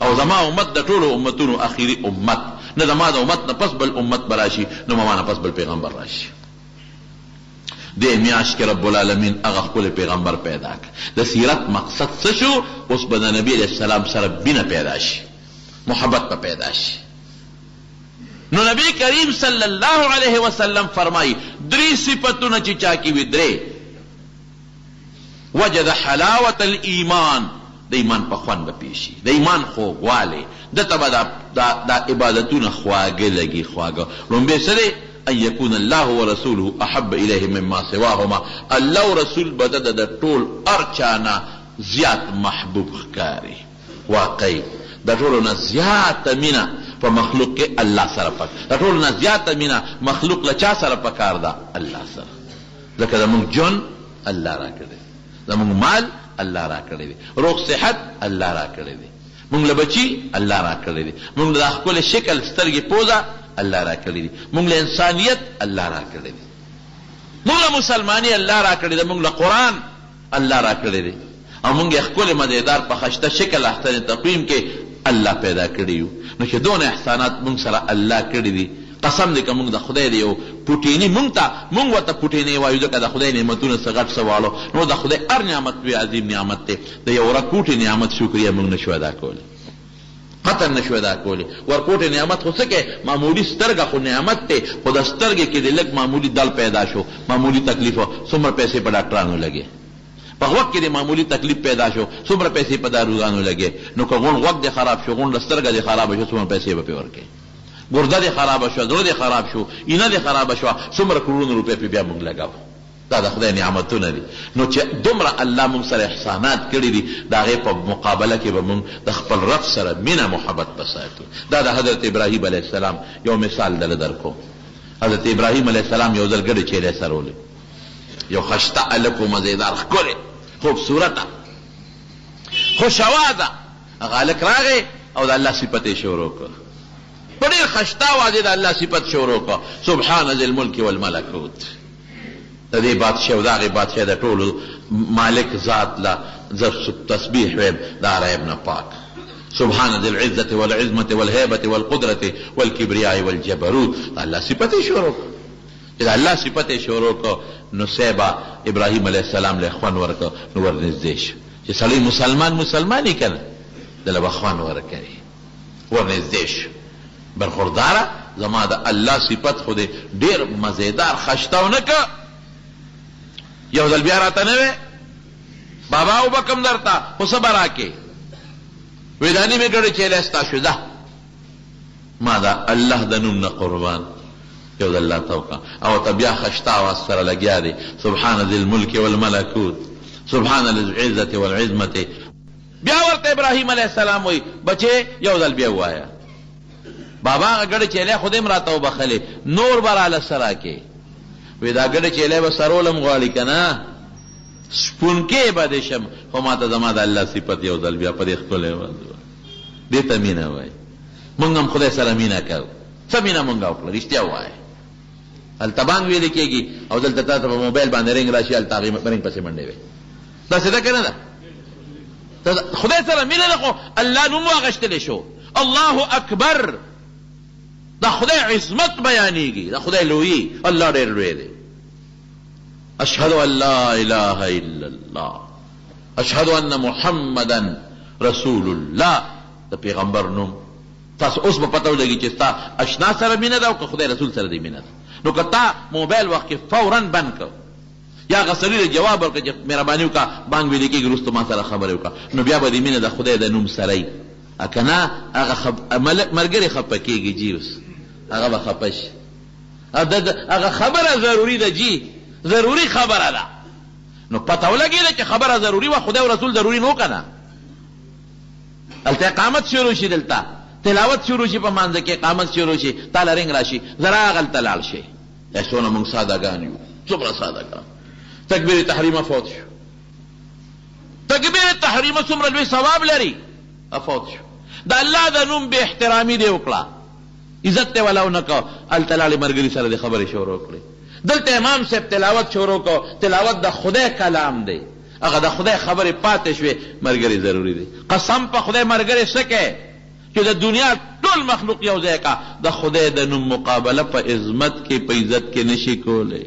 او زما امت د ټولو امتونو اخیری امت، نه زما د امت نه پس بل امت براشي نو ما نه پس بل پیغمبر راشي. دې میاشت کې رب العالمین هغه خپل پیغمبر پیدا کړ. د سیرت مقصد څه شو؟ اوس به د نبی علیه السلام سره بینه پیدا شي، محبت به پیدا شي. نو نبی کریم صلی الله علیه وسلم فرمایي درې صفتونه چې چا کې وي درې وجد حلاوت الایمان، د ایمان په خوند به پیشي، د ایمان خوږوالی دته به دا عبادتونه خواږه لګي خواږه. لومبی سره ان یکون الله ورسوله احب الیه مما سواهما، الله او رسول به د ټول ارچانا زیات محبوب ښکاري. واقعي د ټولو نه زیاته مینه په مخلوق کې الله سره پک، د ټولو نه زیاته مینه مخلوق له چا سره پکار ده؟ الله سره. ځکه زموږ جون الله را کړی، زموږ مال الله را کړی دی، روغ صحت الله را کړی دی، موږ له بچي الله را کړی دی، موږ له ښکلې شکل سترګې پوزه الله را کړی دی، موږ له انسانیت الله را کړی دی، موږ له مسلمانی الله را کړی دی، موږ له قرآن الله را کړی دی او موږ یې ښکلې مزیدار په خشته شکل احسن تقویم کې الله پیدا کړي یو. نو چې دونه احسانات موږ سره الله کړي دي قسم دی که موږ د خدای دی یو پوټیني موږ ورته پوټیني وایو ځکه د خدای نعمتونه څه غټ څه واړو. نو د خدای هر نعمت وی عظیم نعمت دی، د یو رکوټې نعمت شکریه موږ نشو ادا کولی، قطن نشو ادا کولی. ورکوټې نعمت خو څه کې معمولي سترګه خو نعمت دی، خو د سترګې کې د لږ معمولي دل پیدا شو، معمولي تکلیف څومره پیسې په ډاکټرانو لګې، په غوږ کې د معمولي تکلیف پیدا شو څومره پیسې په داروګانو لګې. نو که غوږ دې خراب شو، غوږ سترګه دې خرابه شو، څومره پیسې به پې ورکې، ګرده دې خرابه شوه، زړه دې خراب شو، اینه دې خرابه شوه، څومره کروڑونه روپۍ پې بیا موږ لګاو. دا د خدای نعمتونه دي. نو چې دومره الله موږ سره احسانات کړي دي د هغې په مقابله کې به موږ د خپل رب سره مینه محبت وساتو. دا د حضرت ابراهیم علیه السلام یو مثال دله در کوم. حضرت ابراهیم علیه السلام یو ځل ګډې چیلې سرولې، یو خشته هلک و مزیدار ښکلې خوبصورته خوشوازه، هغه هلک راغی او د الله صفت یې شروع کړ، په ډېر خشته آواز یې د الله صفت شروع کړه، سبحان ذی الملک والملکوت. د دې بادشاه او د هغې بادشاه د ټولو مالک ذات له زه تسبیح ویم د هر عیب نه پاک. سبحان ذی العزة والعظمة والهیبة والقدرة والکبریاء والجبروت. د الله صفت یې شروع کړه. چې د الله صفت یې شروع کړه نو صیبه ابراهیم علیه السلام له خوند ورکړه، نو ورنږدې شو چې سړی مسلمان یې که نه دله به خوند ورکوي، ورنږدې شو. برخورداره زما د الله صفت خو دې ډېر مزیدار خشته ونه که یو ځل بیا راته نه وی بابا وبکم درته خو څه به راکې وی دا نیمې ګډې چیلې ستا شو ده ما د الله د نوم نه قربان یو ځل راته وکړه او ته بیا خشته اواز سره لګیا دی سبحان ذی الملک والملکوت سبحان العزة والعظمة. بیا ورته ابراهیم علیه السلام وی بچې یو ځل بیا ووایه بابا هغه ګډه چیلې خو دې م راته وبخلې نور به راله څه راکې وی دا ګډه چیلې به سرولم غواړي که نه شپونکې به دې شم خو ما ته زما د الله صفت یو ځل بیا په دې ښکلی دې ته مینه وایي. مونږ هم خدای سره مینه کوو. څه مینه مونږ وکړه رښتیا ووایه هلته بانګ ویل کېږي او دلته تا ته په موبایل باندې رنګ راشي هلته هغې رنګ پسې منډې وي. داسې ده که نه ده؟ خدای سره مینه ده خو الله نوم واغشتلی شو. الله اکبر، دا خدای عظمت بیانېږي، دا خدای لویي، الله ډېر لوی دی. اشهد ان لا اله الا الله اشهد ان محمدا رسول الله، د پیغمبر نوم. تاسو اوس به پته ولګي چې ستا اشنا سره مینه ده او که خدای رسول سره دې مینه ده. نو که تا موبایل وخت کې فورا بند کړ یا هغه سړي ته جواب ورکړه چې مهرباني وکړه بانګ ویلې کېږي وروسته ما سره خبرې وکړه، نو بیا به دې مینه د خدای د نوم سره وي. که نه هغه ملګري خفه کېږي جي، اوس هغه به خفه شي. هغه خبره ضروري ده جي، ضروري خبره ده. نو پته ولګېده چې خبره ضروري وه، خدای او رسول ضروري نو که نه. هلته اقامت شروع شي، دلته تلاوت شروع شي، په مانځه کې اقامت شروع شي، تاله رنګ راشي، ذرا هغلته لاړ شي. څونه موږ سادهګان یو، څومره سادهګان. تکبیر تحریمه فوت شو. تکبیر تحریمه څومره لوی ثواب لري، افوت شو. د الله د نوم بې احترامي دې وکړه، عزت دې ولا ونه کړه، هلته لاړې ملګري سره دې خبرې شروع کړې. دلته امام صاحب تلاوت شروع کړه، تلاوت د خدای کلام دی، هغه د خدای خبرې پاتې شوې، ملګري ضروري دی. قسم په خدای ملګري څه کوې چې د دنیا ټول مخلوق یو ځای کا، د خدای د نوم مقابله په عظمت کې په عزت کې نشي کولی.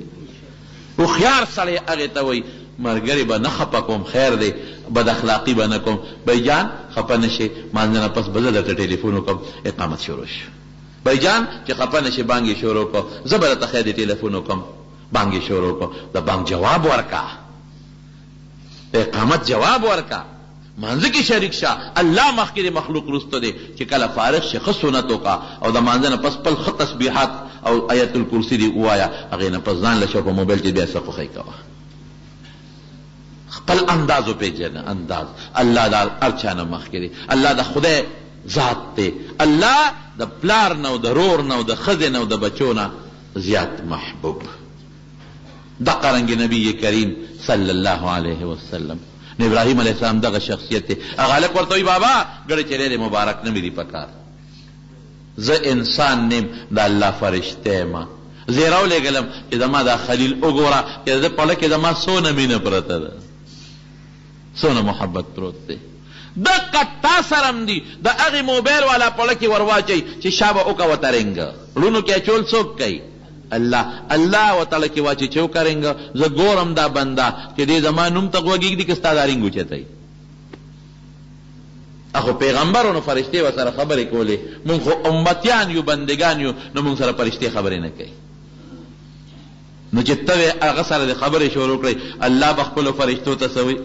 هوښیار سړی هغې ته وایي ملګري به نه خفه کوم، خیر دی، بد اخلاقي به نه کوم. بھائی خفه نشي، مانځه نه پس به زه درته ټلیفون وکړم، اقامت شروع شو. بھائی چې خفه نشي بانګ یې شروع کړو، زه به درته خیر دی ټلیفون وکړم، بانګ یې شروع کړو. د بانګ جواب ورکا، د اقامت جواب ورکا، مانځه کې شریک شه. الله مخکې د مخلوق رسته دی چې کله فارغ شي ښه سنت وکړه او د مانځه نه پس خپل ښه تسبیحات او آیت الکرسي دې ووایه، هغې نه پس ځان له شو په موبایل کې بیا څه خوښۍ کوه. خپل انداز وپېژنه، انداز. الله دا هر چا نه مخکې دی، الله د خدای ذات دی، الله د پلار نه او د رور نه او د ښځې نه او د بچو نه زیات محبوب. دقه رنګې نبي کریم صلی الله علیه وسلم. نو ابراهیم علیه السلام دغه شخصیت دی. هغه هلک ورته وایي بابا ګړې چې دی مبارک نه مې دي پکار، زه انسان نیم د الله فرشته یم، زه یې راولېږلم چې زما دا خلیل وګوره چې د ده په لکه زما څونه مینه پرته ده، څونه محبت پروت دی. دقه تا سره هم دي، د هغې موبایل والا په لکې ور واچئ چې شا به وکړه ورته رنګه، ړونو کې اچول څوک کوي؟ الله. الله ورته کې واچي چې وکړه رنګه، زه ګورم دا بنده چې دې زما نوم ته غوږېږدي که ستا دا رنګ اوچتوي. اخو پیغمبر نو فرشتې ورسره خبرې کولې، مونږ خو امتیان یو، بندگان یو، نو مونږ سره فرشتې خبرې نه کوي. نو چې ته هغه سره د خبرې شروع کړئ، الله به خپلو فرشتو ته څه وایي؟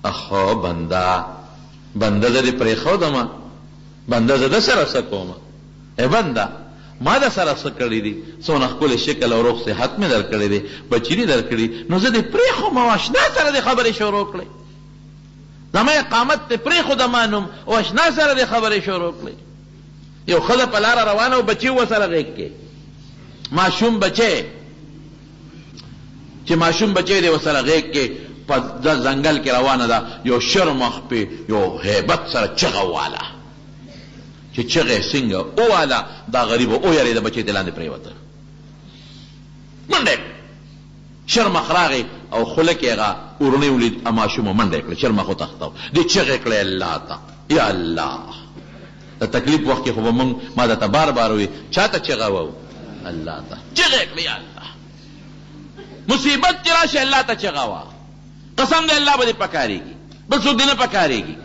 اخو بنده زه دې پرېښودمه، بنده زه ده سره څه کومه؟ ای بنده ما د سره څه کړي دي، څونه ښکلی شکل او روغ صحت مې در کړی دی، بچي دې در کړي، نو زه دې پرېښوم او اشنا سره دې خبرې شروع کړئ. زما اقامت ته پرېښودما نوم او اشنا سره دې خبرې شروع کړئ. یو ښځه په لاره روانه او بچي ورسره غېږ کې، ماشوم بچی چې ماشوم بچی دی ورسره غېږ کې په ځنګل کې روانه ده، یو شرمخ پې یو هیبت سره چغه واله چې چغې څنګه وواله، دا غریب ویرېده، بچی ته لاندې پرېوته، منډه شرمخ راغی او خوله کې هغه اورنۍ ولید، ماشومه منډه کړه، شرمخ وتښتو، دې چغې کړې الله ته، یا الله. د تکلیف وخت کې خو به موږ ما درته بار بار وي چا ته چغه وو؟ الله ته چغې کړې، یا الله. مصیبت چې راشي الله ته چغه وه، قسم دی الله به دې پکارېږي، بل څوک دې نه پکارېږي.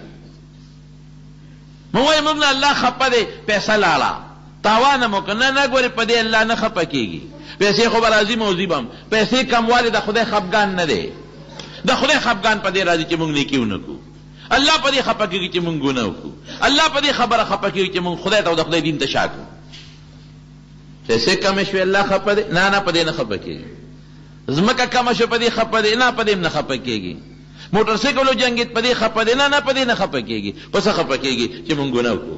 مو وایي موږ نه الله خفه دی، پیسه لاړه تاوانه مو که نه ګورې په دې الله نه خفه کېږي. پیسې خو به راځي موضوع به هم، پیسې کموالی د خدای خفګان نه دی، د خدای خفګان په دې راځي چې موږ نیکي ونه کړو. الله په دې خفه کېږي چې موږ ګناه وکړو، الله په دې خبره خفه کېږي چې موږ خدای ته او د خدای دین ته شا کړو. پیسې کمې شوې الله خفه دی؟ نه په دې نه خفه کېږي. ځمکه کمه شو په دې خفه دی؟ نه په دې نه خفه کېږي. موټر سایکل جنګید په دې خفه دی؟ نه په دې نه خفه کېږي. په څه خفه کېږي؟ چې موږ ګناه وکړو.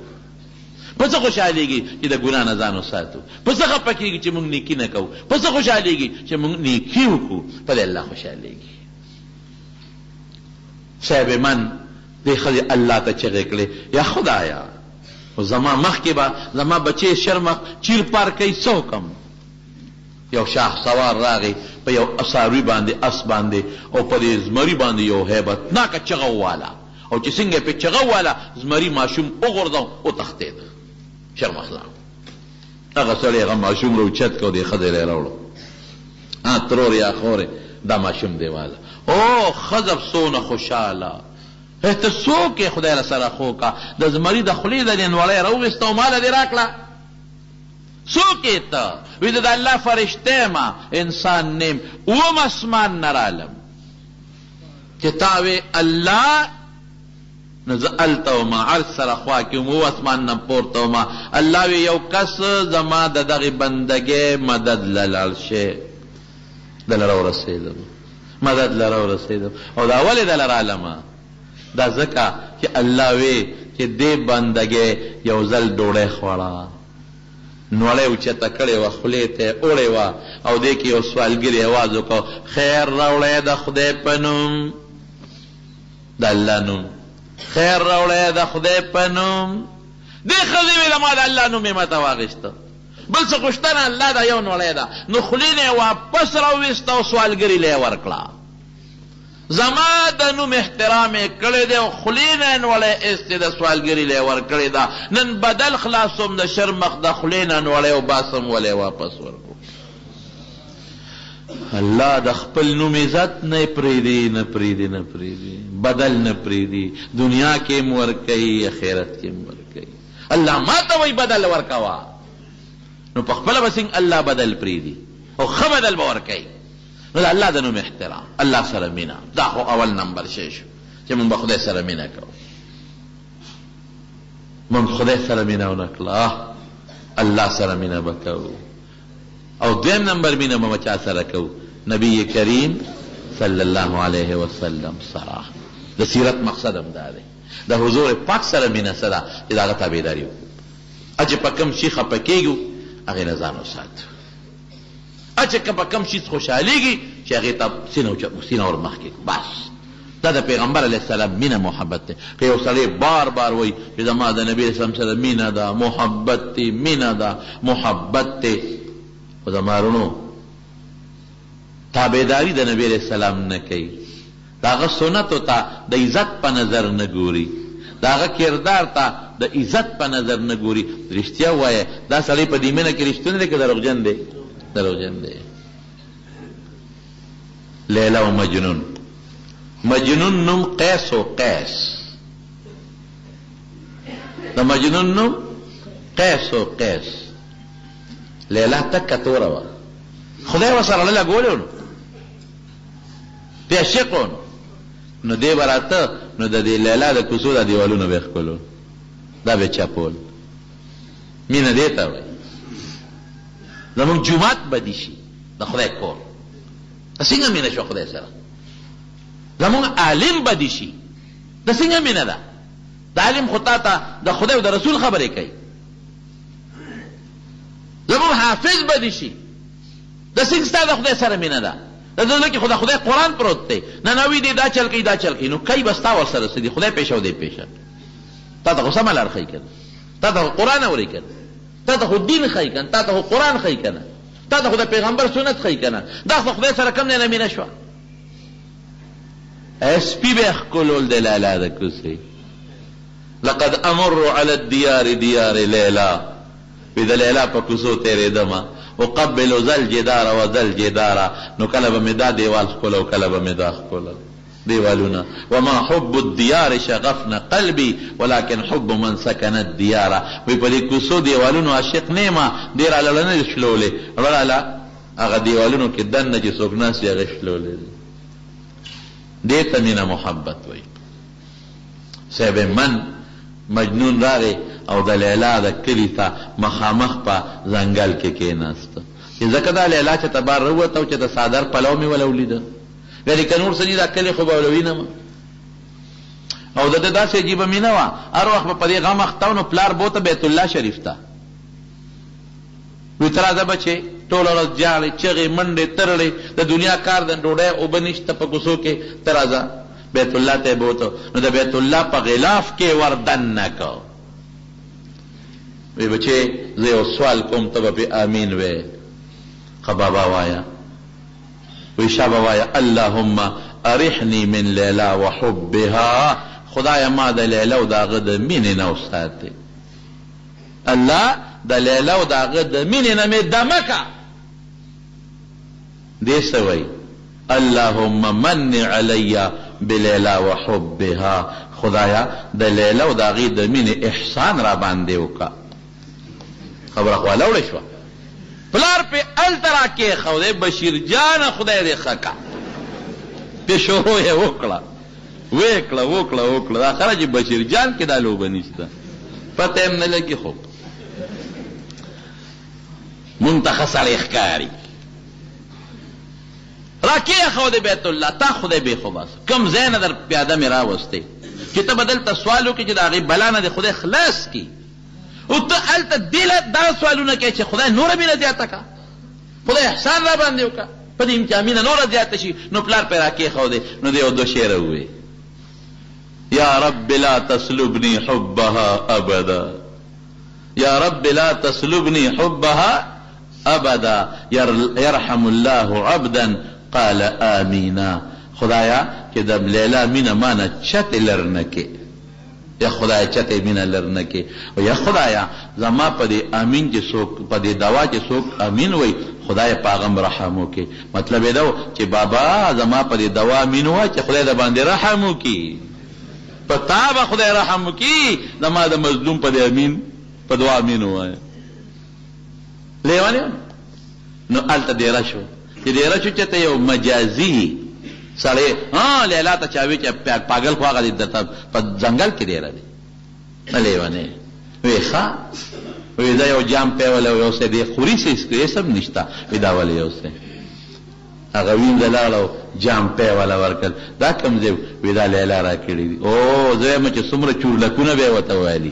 په څه خوشحالېږي؟ چې د ګناه نه ځان وساتو. په څه خفه کېږي؟ چې موږ نیکي نه کوو. په څه خوشحالېږي؟ چې موږ نیکي وکړو. په دې الله خوشحالېږي. صاحب من دې ښځې الله ته چغې کړې، یا خدایا زما مخکې به زما بچې شرمخ چیر پار کوي، څه وکړم؟ یو شاه سوار راغی په یو اصاروي باندې اس باندې او په دې زمري باندې یو هیبتناکه چغه وواله او چې څنګه په چغه وواله زمري ماشوم وغورځاو او تښتېد. شرمخلا هغه سړی هغه ماشوم راوچت کړ، دې ښځې له یې راوړو، ترور یا خورې دا ماشوم دی واله. او ښځه څونه خوشحاله، ته څوک یې خدای له سره خو کا، د زمري د خولې د دې نوړی راوویسته او ماله دې راکړه. څوک یې ته؟ وی د الله فرشته ما، انسان نیم، اوم اسمان نه رالم چې تا وې الله، نو زه هلته وما عرض سره خوا کې وم، اسمان نه پورته وما. الله وی یو کس زما د دغې بندګۍ مدد له لاړ شي، دله راورسېدم، مدد له راورسېدم. او دا ولې دله رالمه؟ دا ځکه چې الله وی چې دې بندګۍ یو ځل ډوډۍ خوړه، نوړی اوچته کړې وه، خولې ته یې اوړې وه، او دې کې یو سوالګري اواز وکړو، خیر راوړی د خدای په نوم، د الله نوم، خیر راوړی د خدای په نوم. دې ښځې ویله ما د الله نوم یې ماته واخېسته، بل څه غوښتنه الله دا یو نوړی ده. نو خولې نه یې واپس راوویسته او سوالګري له یې ورکړه. زما د نوم احترام یې کړی دی او خولې نه یې نوړی ایستې ده، سوالګري له یې ورکړې ده. نن بدل خلاصوم د شرمخ د خولې نه نوړی او باسم ولې واپس ورکړو. الله د خپل نوم عزت نه پرېږدي، نه پرېږدي، نه پرېږدي، بدل نه پرېږدي. دنیا کې م ورکوي، آخرت کې م ورکوي. الله ما ته وایي بدل ورکوه، نو په خپله به څنګه الله بدل پرېږدي او ښه بدل به ورکوي. نو د الله د نوم احترام، الله سره مینه، دا خو اول نمبر شی شو چې مونږ به خدای سره مینه کوو. مونږ خدای سره مینه ونه کړه، الله سره مینه به کوو. او دویم نمبر مینه به چا سره کوو؟ نبی کریم صلی الله علیه وسلم سره. د سیرت مقصد هم دا دی، د حضور پاک سره مینه څه ده چې د هغه تابعداري وکړو. چې په کوم شي خفه کېږو هغې نه ځان وساتو، چې په کوم شي خوشحالېږي چې هغې ته سینه ور مخکې کړو. بس دا د پیغمبر علیه السلام مینه محبت دی. که یو سړی بار بار وایي چې زما د نبي اسلام سره مینه ده، محبت دی، مینه ده، محبت دی، خو زما رونو تابعداري د نبي علیه السلام نه کوي، د هغه سنتو ته د عزت په نظر نه ګوري، د هغه کردار ته د عزت په نظر نه ګوري. رښتیا ووایه دا سړی په دې مینه کې رښتونی دی که دروغجن دی؟ دروغجن دی. لیلا و مجنون. مجنون نوم قیس و قیس، د مجنون نوم قیس و قیس. لیلا تکه توره وه، خدای ورسره لګولی نو پې عشق و نو دی به راته نو د دې لیلا د کوڅو دا دیوالونه به یې ښکلول، دا به یې چاپول. مینه دې ته وایي. زمونږ جومات به دي شي د خدای کور، د څنګه مینه شوه خدای سره؟ زمونږ عالم به دي شي، د څنګه مینه ده؟ د عالم خو تا ته د خدای او د رسول خبرې کوي. زمونږ حافظ به دي شي، د څنګه ستا د خدای سره مینه ده؟ د زړه کې خو د خدای قرآن پروت دی، ننوي دی دا چل کوي دا چل کوي، نو کوي به ستا ورسره څه دي؟ خدای پیشه او دی پیشه. تا ته خو سمه لار ښیي که نه، تا ته خو قرآن اوري که نه، تا ته خو دین ښیي که نه، تا ته خو قرآن ښیي که نه، تا ته خو د پیغمبر سنت ښیي که نه. دا خو خدای سره کم دی نه مینه شوه. سپي به یې ښکلول د لیلا د کوڅې. لقد امر علی الدیار دیار لیلا، وی د لیلا په کوڅو تېرېدمه، اقبل ذا الجدار و ذا الجدار، نو کله به مې دا دیوال ښکله او کله به مې دا ښکله دیوالونه. وما حب الدیار شغفنا قلبي ولكن حب من سكن الدیار. وی په دې کوڅو دیوالونو عاشق نه یم، ډېر هلله نه دي شلولې، وړاله هغه دیوالونو کې دننه چې څوک ناست وي هغې شلولې دي. دې ته مینه محبت وایي. صاحب من مجنون راغی او د لیلا د کلي ته مخامخ په ځنګل کې کېناسته، چې ځکه دا لیلا چې ته بار راووته او چې د څادر پلو مې وله ولیده، ویلې که نور څه دي دا کلي خو به وله وینم. او د ده داسې عجیبه مینه وه، هر وخت به په دې غم اخته و نو پلار بوته بیت الله شریف ته، وی ته راځه بچې، ټوله ورځ جاړې چغې منډې ترړې، د دنیا کار د ډوډۍ اوبه نشته په کوڅو کې، ته راځه بیت الله ته یې بوته. نو د بیت الله په غلاف کې ور دننه کو. وی بچې زه یو سوال کوم ته به پې امین وی. بابا وایا وی شابه وایا اللهم ارحنی من لیلا وحبها خدایا ما د لیلا او داغه د مینې نه وساتې الله د لیلا او داغه د مینې نه مې دمکه دې سوی اللهم من علی بلیلا وحبها خدایا د لیلا او داغه د مینې احسان را باندې وکا خبره خو لاړه شو پلار په الترا کې خو دې بشیر جان خدای دې خکا په شروع یې وکړه دا خرج بشیر جان کې دا لوبه نشته پته هم نه لګي خو منتخص علی ښکاری راکې خو دې بیت الله تا خدای به خو بس کم زین در پیاده مې راوسته چې ته بدلته سوالو کې چې دا غي بلانه دې خدای خلاص کی او ته الته دل دا سوالونه کې چې خدای نور مینه زیاته کا خدای احسان را باندې وکا په دې امتحان مینه نور زیاته شي نو پلار پر راکې خو دې نو دې او دو شعر وې یا رب لا تسلبني حبها ابدا یا رب لا تسلبني حبها ابدا يرحم الله عبدا قال آمینا خدایا چې د لیلا مینه مانه چت لرنکې یا خدایا چت مینه لرنکې او یا خدایا زما په دې امین چې څوک په دې دوا چې څوک امین وای خدای پاغم رحم وکي مطلب دا چې بابا زما په دې دوا امین وای چې خدای د باندې رحم وکي پتا به خدای رحم وکي زما د مظلوم په دې امین په دوا امین وای لیوانه نو الته دې راشو چې دې راشو چې ته یو مجازي سړی لیلا ته چاوي چې پاگل خو هغه دې په ځنګل کې دی راځي لیوانه وی ښا وی دا یو جام په ولا یو څه دی خوري څه سم نشتا وی دا ولا یو څه هغه وین دلاله جام په ولا ورکل دا کوم دی وی دا لیلا را کړی او زه مې چې څومره چورلکونه به وته وایلی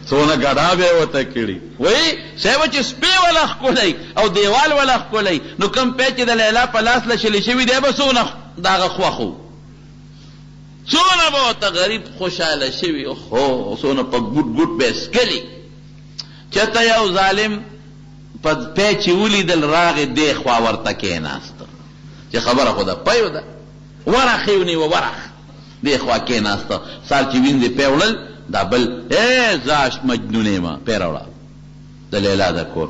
څونه ګډا به وته کړی وای سیو چې سپې ولا خولای او دیوال ولا خولای نو کم په چې د لیلا په لاس لشل شي دی به څونه داغه خوخو څونه به ته غریب خوشاله شي خو څونه په ګډ ګډ به سکلی چته یو ظالم په پېچ ولیدل راغې دی خوا ورته کېناست چې خبره خو ده پيو ده ورخیونی و ورخ دی خوا کېناست سال چې ویندې پیولل دا بل زاش مجنونه ما پیراوړه د لیلا د کور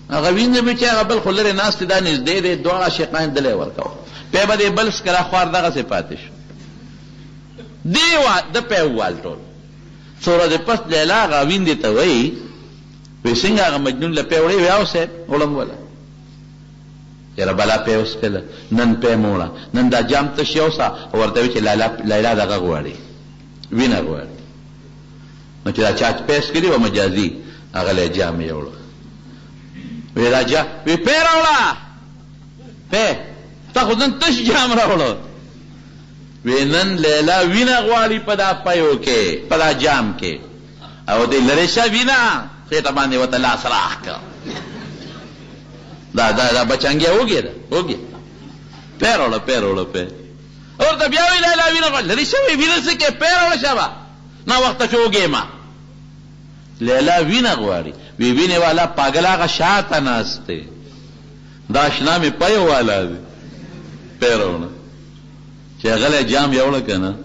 هغه وینځ به چې هغه بل خلره ناس ته دا نږدې دي دوه عاشقان دلې ورکاو په بده بل سکرا خوار دغه سي پاتې شو دیوا د پیوال ټول څوره د پس لیلا غا وینځ ته وای وې څنګه هغه مجنون له پیوړې ویاو سه ولم ولا یره بلا پیوس کله نن په موړه نن دا جام ته شیوسا ورته چې لیلا دغه غواړي وینه غواړي نو چې دا چاچ پیس کړي و مجازي هغه له جامې وړه وی راجا وی پیراوړه په تا خو نن تش جام راوړو وی نن لیلا وینا غواړي په دا پيو کې په دا جام کې او دې لری شه وینا خېټه باندې وته لاس راخ دا بچنګي وګي پیراوړه په اور ته بیا وی لیلا وینا غواړي لری شه وینا څه کې پیراوړه شابه نا وقت چوگے ما لیلا وینا غواړي وی وینه والا پاگل هغه شاته ناسته دا شنا می پيو والا دی پیرونه چې غله جام یوړه کنه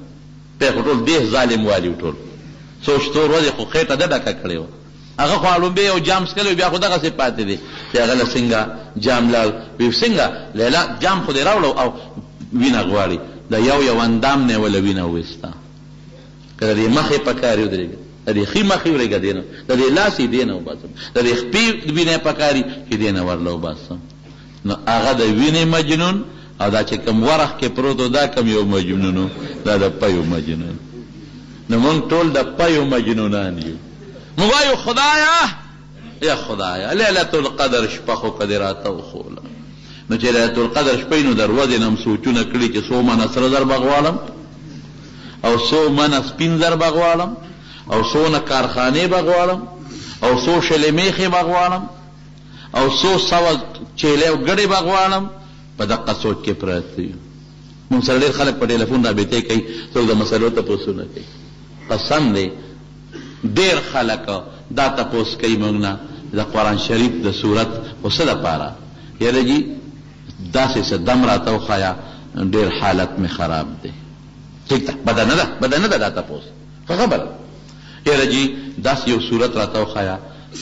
په ټول دی ظالم والی ټول سوچ تو روزه خو خېټه د ډکه کړو هغه خو علومبه او جام سکلو بیا خو دغه څه پاتې دي چې غله څنګه جام لال وی څنګه لیلا جام خو دی راوړو او وینا غواړي دا یو اندام نه ولا وینا وستا کله دې مخې پکاري ودرېږي دې خې مخې ورېږي دینه دې لاسې دینه وباسم دې خپې وینې پکاري کې دینه ورلو وباسم نو هغه د وینې مجنون او دا چې کوم ورخ کې پروت دا کوم یو مجنونو دا د پيو مجنون نو مونږ ټول د پيو مجنونان یو موږ وایو خدایا یا خدایا ليله القدر شپه خو قدراته وخوله نو چې ليله القدر شپې نو دروازه نم سوچونه کړی چې سو من سره در بغوالم او سو من سپینزر بغوالم او سو نه کارخانه بغوالم او سو شلمیخه بغوالم او سو سو چيله غړي بغوالم په دقه سوچ کې پراته یو مونږ سره ډېر خلک په ټلیفون رابطه کوي څو د مسلو ته پوښتنه کوي قسم دې ډېر خلک دا تاسو کوي مونږ نه دا قرآن شریف د صورت وسه د پاره یاره جی داسې څه دم راته وښایه ډېر حالت مې خراب دی. ٹھیک ده، بده نه ده دا تپوس ښه خبره. یاره جی داسې یو صورت راته وښایه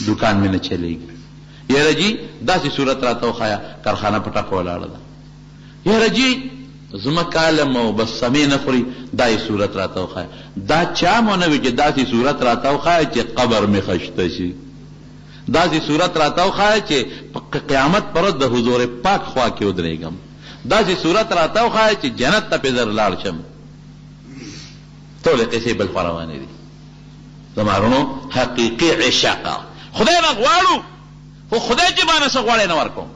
دکان مې نه چلېږي. یاره جی داسې صورت راته وښایه کارخانه په ټکه ولاړه ده. یاره جی زما کالم او بس سمې نه خوري دا یې صورت راته وښایه. دا چا مو نه وي چې داسې صورت راته وښایه چې قبر مې خشته شي، داسې صورت راته وښایه چې په قیامت پر ورځ د حضور پاک خوا کې ودرېږم، داسې صورت راته وښایه چې جنت ته پې زر لاړ شم. ټولې قصې بل خوا روانې دي. زما وروڼو حقیقي عشاقه خدای نه غواړو، خو خدای چې مانه څه غواړی نه ورکوم.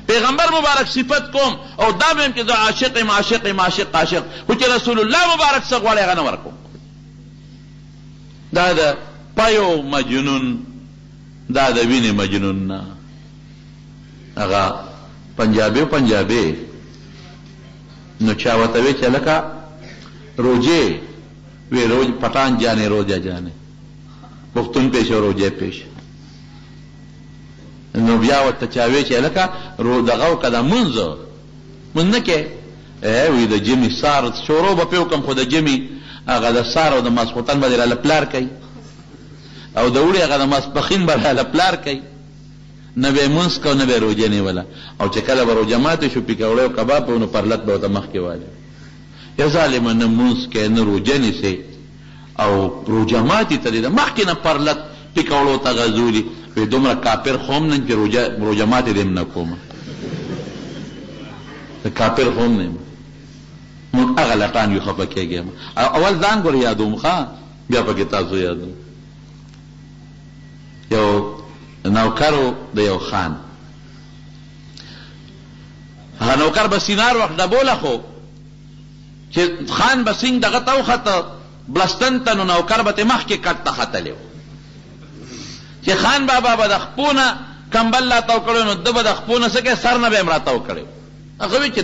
پیغمبر مبارک صفت کوم او دا مې چې زه عاشق یم عاشق یم عاشق، خو چې رسول الله مبارک څه غواړی هغه نه ورکوم. دا د پایو مجنون، دا د وینې مجنون نه. هغه پنجابي نو چا ورته وی چې لکه روجې وی روز پټان جانے روجا جانے پښتون پیش او روجې پیش. نو بیا ورته چا وی چې لکه دغه وکړه منځ نه کې وی د جمي سار شورو به په کوم خو د جمي هغه د سار او د ماسخوتن باندې له پلار کوي او د وړي هغه د ماسپخین باندې له پلار کوي. نه به منځ کو نه به روجې نه ولا او چې کله به روجه ماته شو پکوړې او کباب نو پرلط به مخ کې واله. یا ظالم نه منځ کې نه روجه نیسي او روجه ماتي ته د مخ کې نه پرلط پکوړو ته غزولي وی دومره کافر خوم نه چې روجه ماتې دې نه کومه. کافر خوم نه مونږ هغه لټان یو خفه کېږم. اول ځان ګور یادوم ښه بیا پکې تاسو یادوم. یو نوکرو د یو خان، هغه نوکر به سینار وخت ډبوله خو چې خان به سینګ دغه ته وخته بلستن ته نو نوکر به تې مخکې کټ ته ختلی و چې خان بابا به د خپونه کمبل لا تاو کړی نو ده به د خپونه څه کوي سر نه به یې مراتاو کړی. هغه وی چې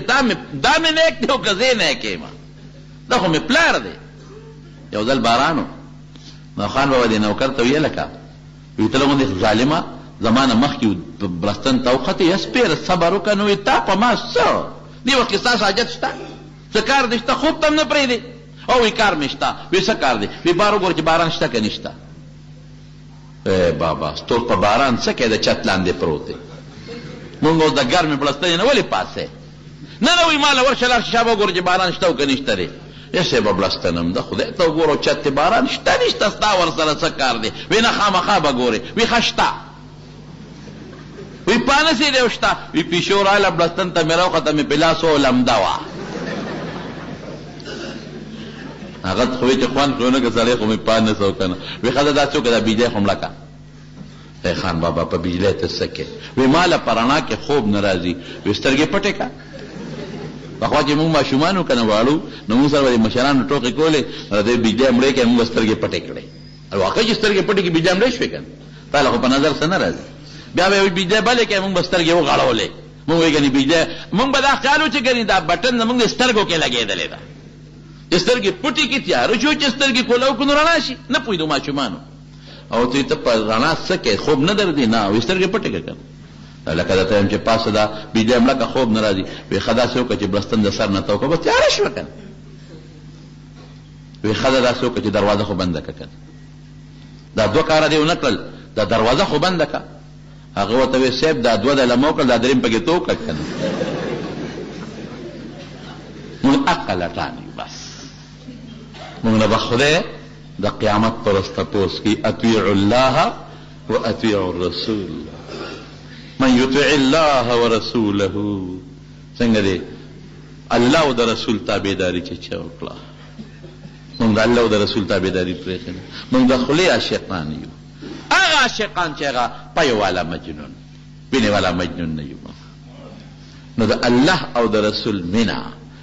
دا مې نیک دی او که زه یې نیک یم دا خو مې پلار دی. یو ځل باران و نو خان بابا دې نوکر ته ویې لکه وی ته لغوندې ظالمه زمانه مخکې بلستن ته وختې یا سپېره صبر وکړه نو وی تا په ما څه دې وخت کې ستاسو حاجت شته څه کار دې شته خوب ته هم نه پرېږدې او وی کار مې شته. وی څه کار دی؟ وی بار وګوره چې باران شته که نشته. بابا ستور په باران څه کوې د چت لاندې پروت دی مونږ اوس د ګرمې بلستنې نه ولې پاسې نه وی ماله ورشه لاړ شابه وګوره چې باران شته او که نشته دی. یسې به بلستنم ده خدای ته وګوره چت کې باران شته نشته ستا ورسره څه کار دی؟ وی نه خامخا به ګورې. وی ښه شته. وی پانسې دی او شته. وی پیشو راله بلستن ته مې راوخته مې په لاس و لمده وه. هغه خو چې خوند کړو نه که سړی خو مې پانس او که نه. وی ښه ده دا څه وکړه دا بجلی خو مړه کړه. خان بابا په بجلی ته څه کې؟ وی ماله په رڼا کې خوب نه راځي. وی سترګې پټې کړه. پخوا چې مونږ ماشومان وو که نه واړو نو مونږ سره به د مشرانو ټوکې کولې د بجلی مړې کړې مونږ به سترګې پټې کړې. واقع چې سترګې پټې کړې بجلی مړې شوې که نه تا له خو په نظر څه نه راځي. بیا به بجلی بلې کړې مونږ به سترګې وغړولې. مونږ وایي ګنې بجلی مونږ به دا خیال و چې ګنې دا بټن زمونږ د سترګو کې لګېدلې ده. سترګې پټې کې تیاره شو چې سترګې کولاو کړو نو رڼا شي. نه پوهېدو ماشومانو او ته په رڼا څه کې خوب نه درځي نه وایي سترګې پټې کړه که نه لکه درته وایم چې پاسه دا بجلی مړه که خوب نه راځي. وایي ښه داسې وکړه چې بلستن د سر نه ته وکړه بس تیاره شوه که نه. وایي ښه ده داسې وکړه چې دروازه خو بنده کړه که نه. دا دوه کاره دې ونه کړل دا دروازه خو بنده کړه. هغه ورته وایي صاحب دا دوه د لمه وکړل دا درېیم پکې تو وکړه که نه. مونږ عقل لټان یو بس مونږ نه به خدای د قیامت پر ورځ تپوس کوي اطیعوا الله و اطیعوا الرسول. من یطع الله ورسوله څنګه دی الله او د رسول تابعداري چې چا وکړه مونږ د الله او د رسول تابعداري پرېښې نه. مونږ د خولې عاشقان یو. هغه عاشقان چې هغه پیو والا مجنون وینې والا مجنون نه یو. نو د الله او د رسول مینه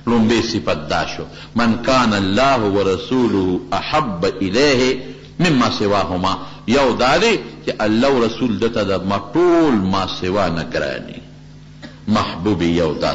لومبی صفت دا شو من کان الله ورسوله احب الیه مما سواهما. یو دا دی چې الله او رسول دته د ما ټول ما سوا نه ګراني محبوب یو دا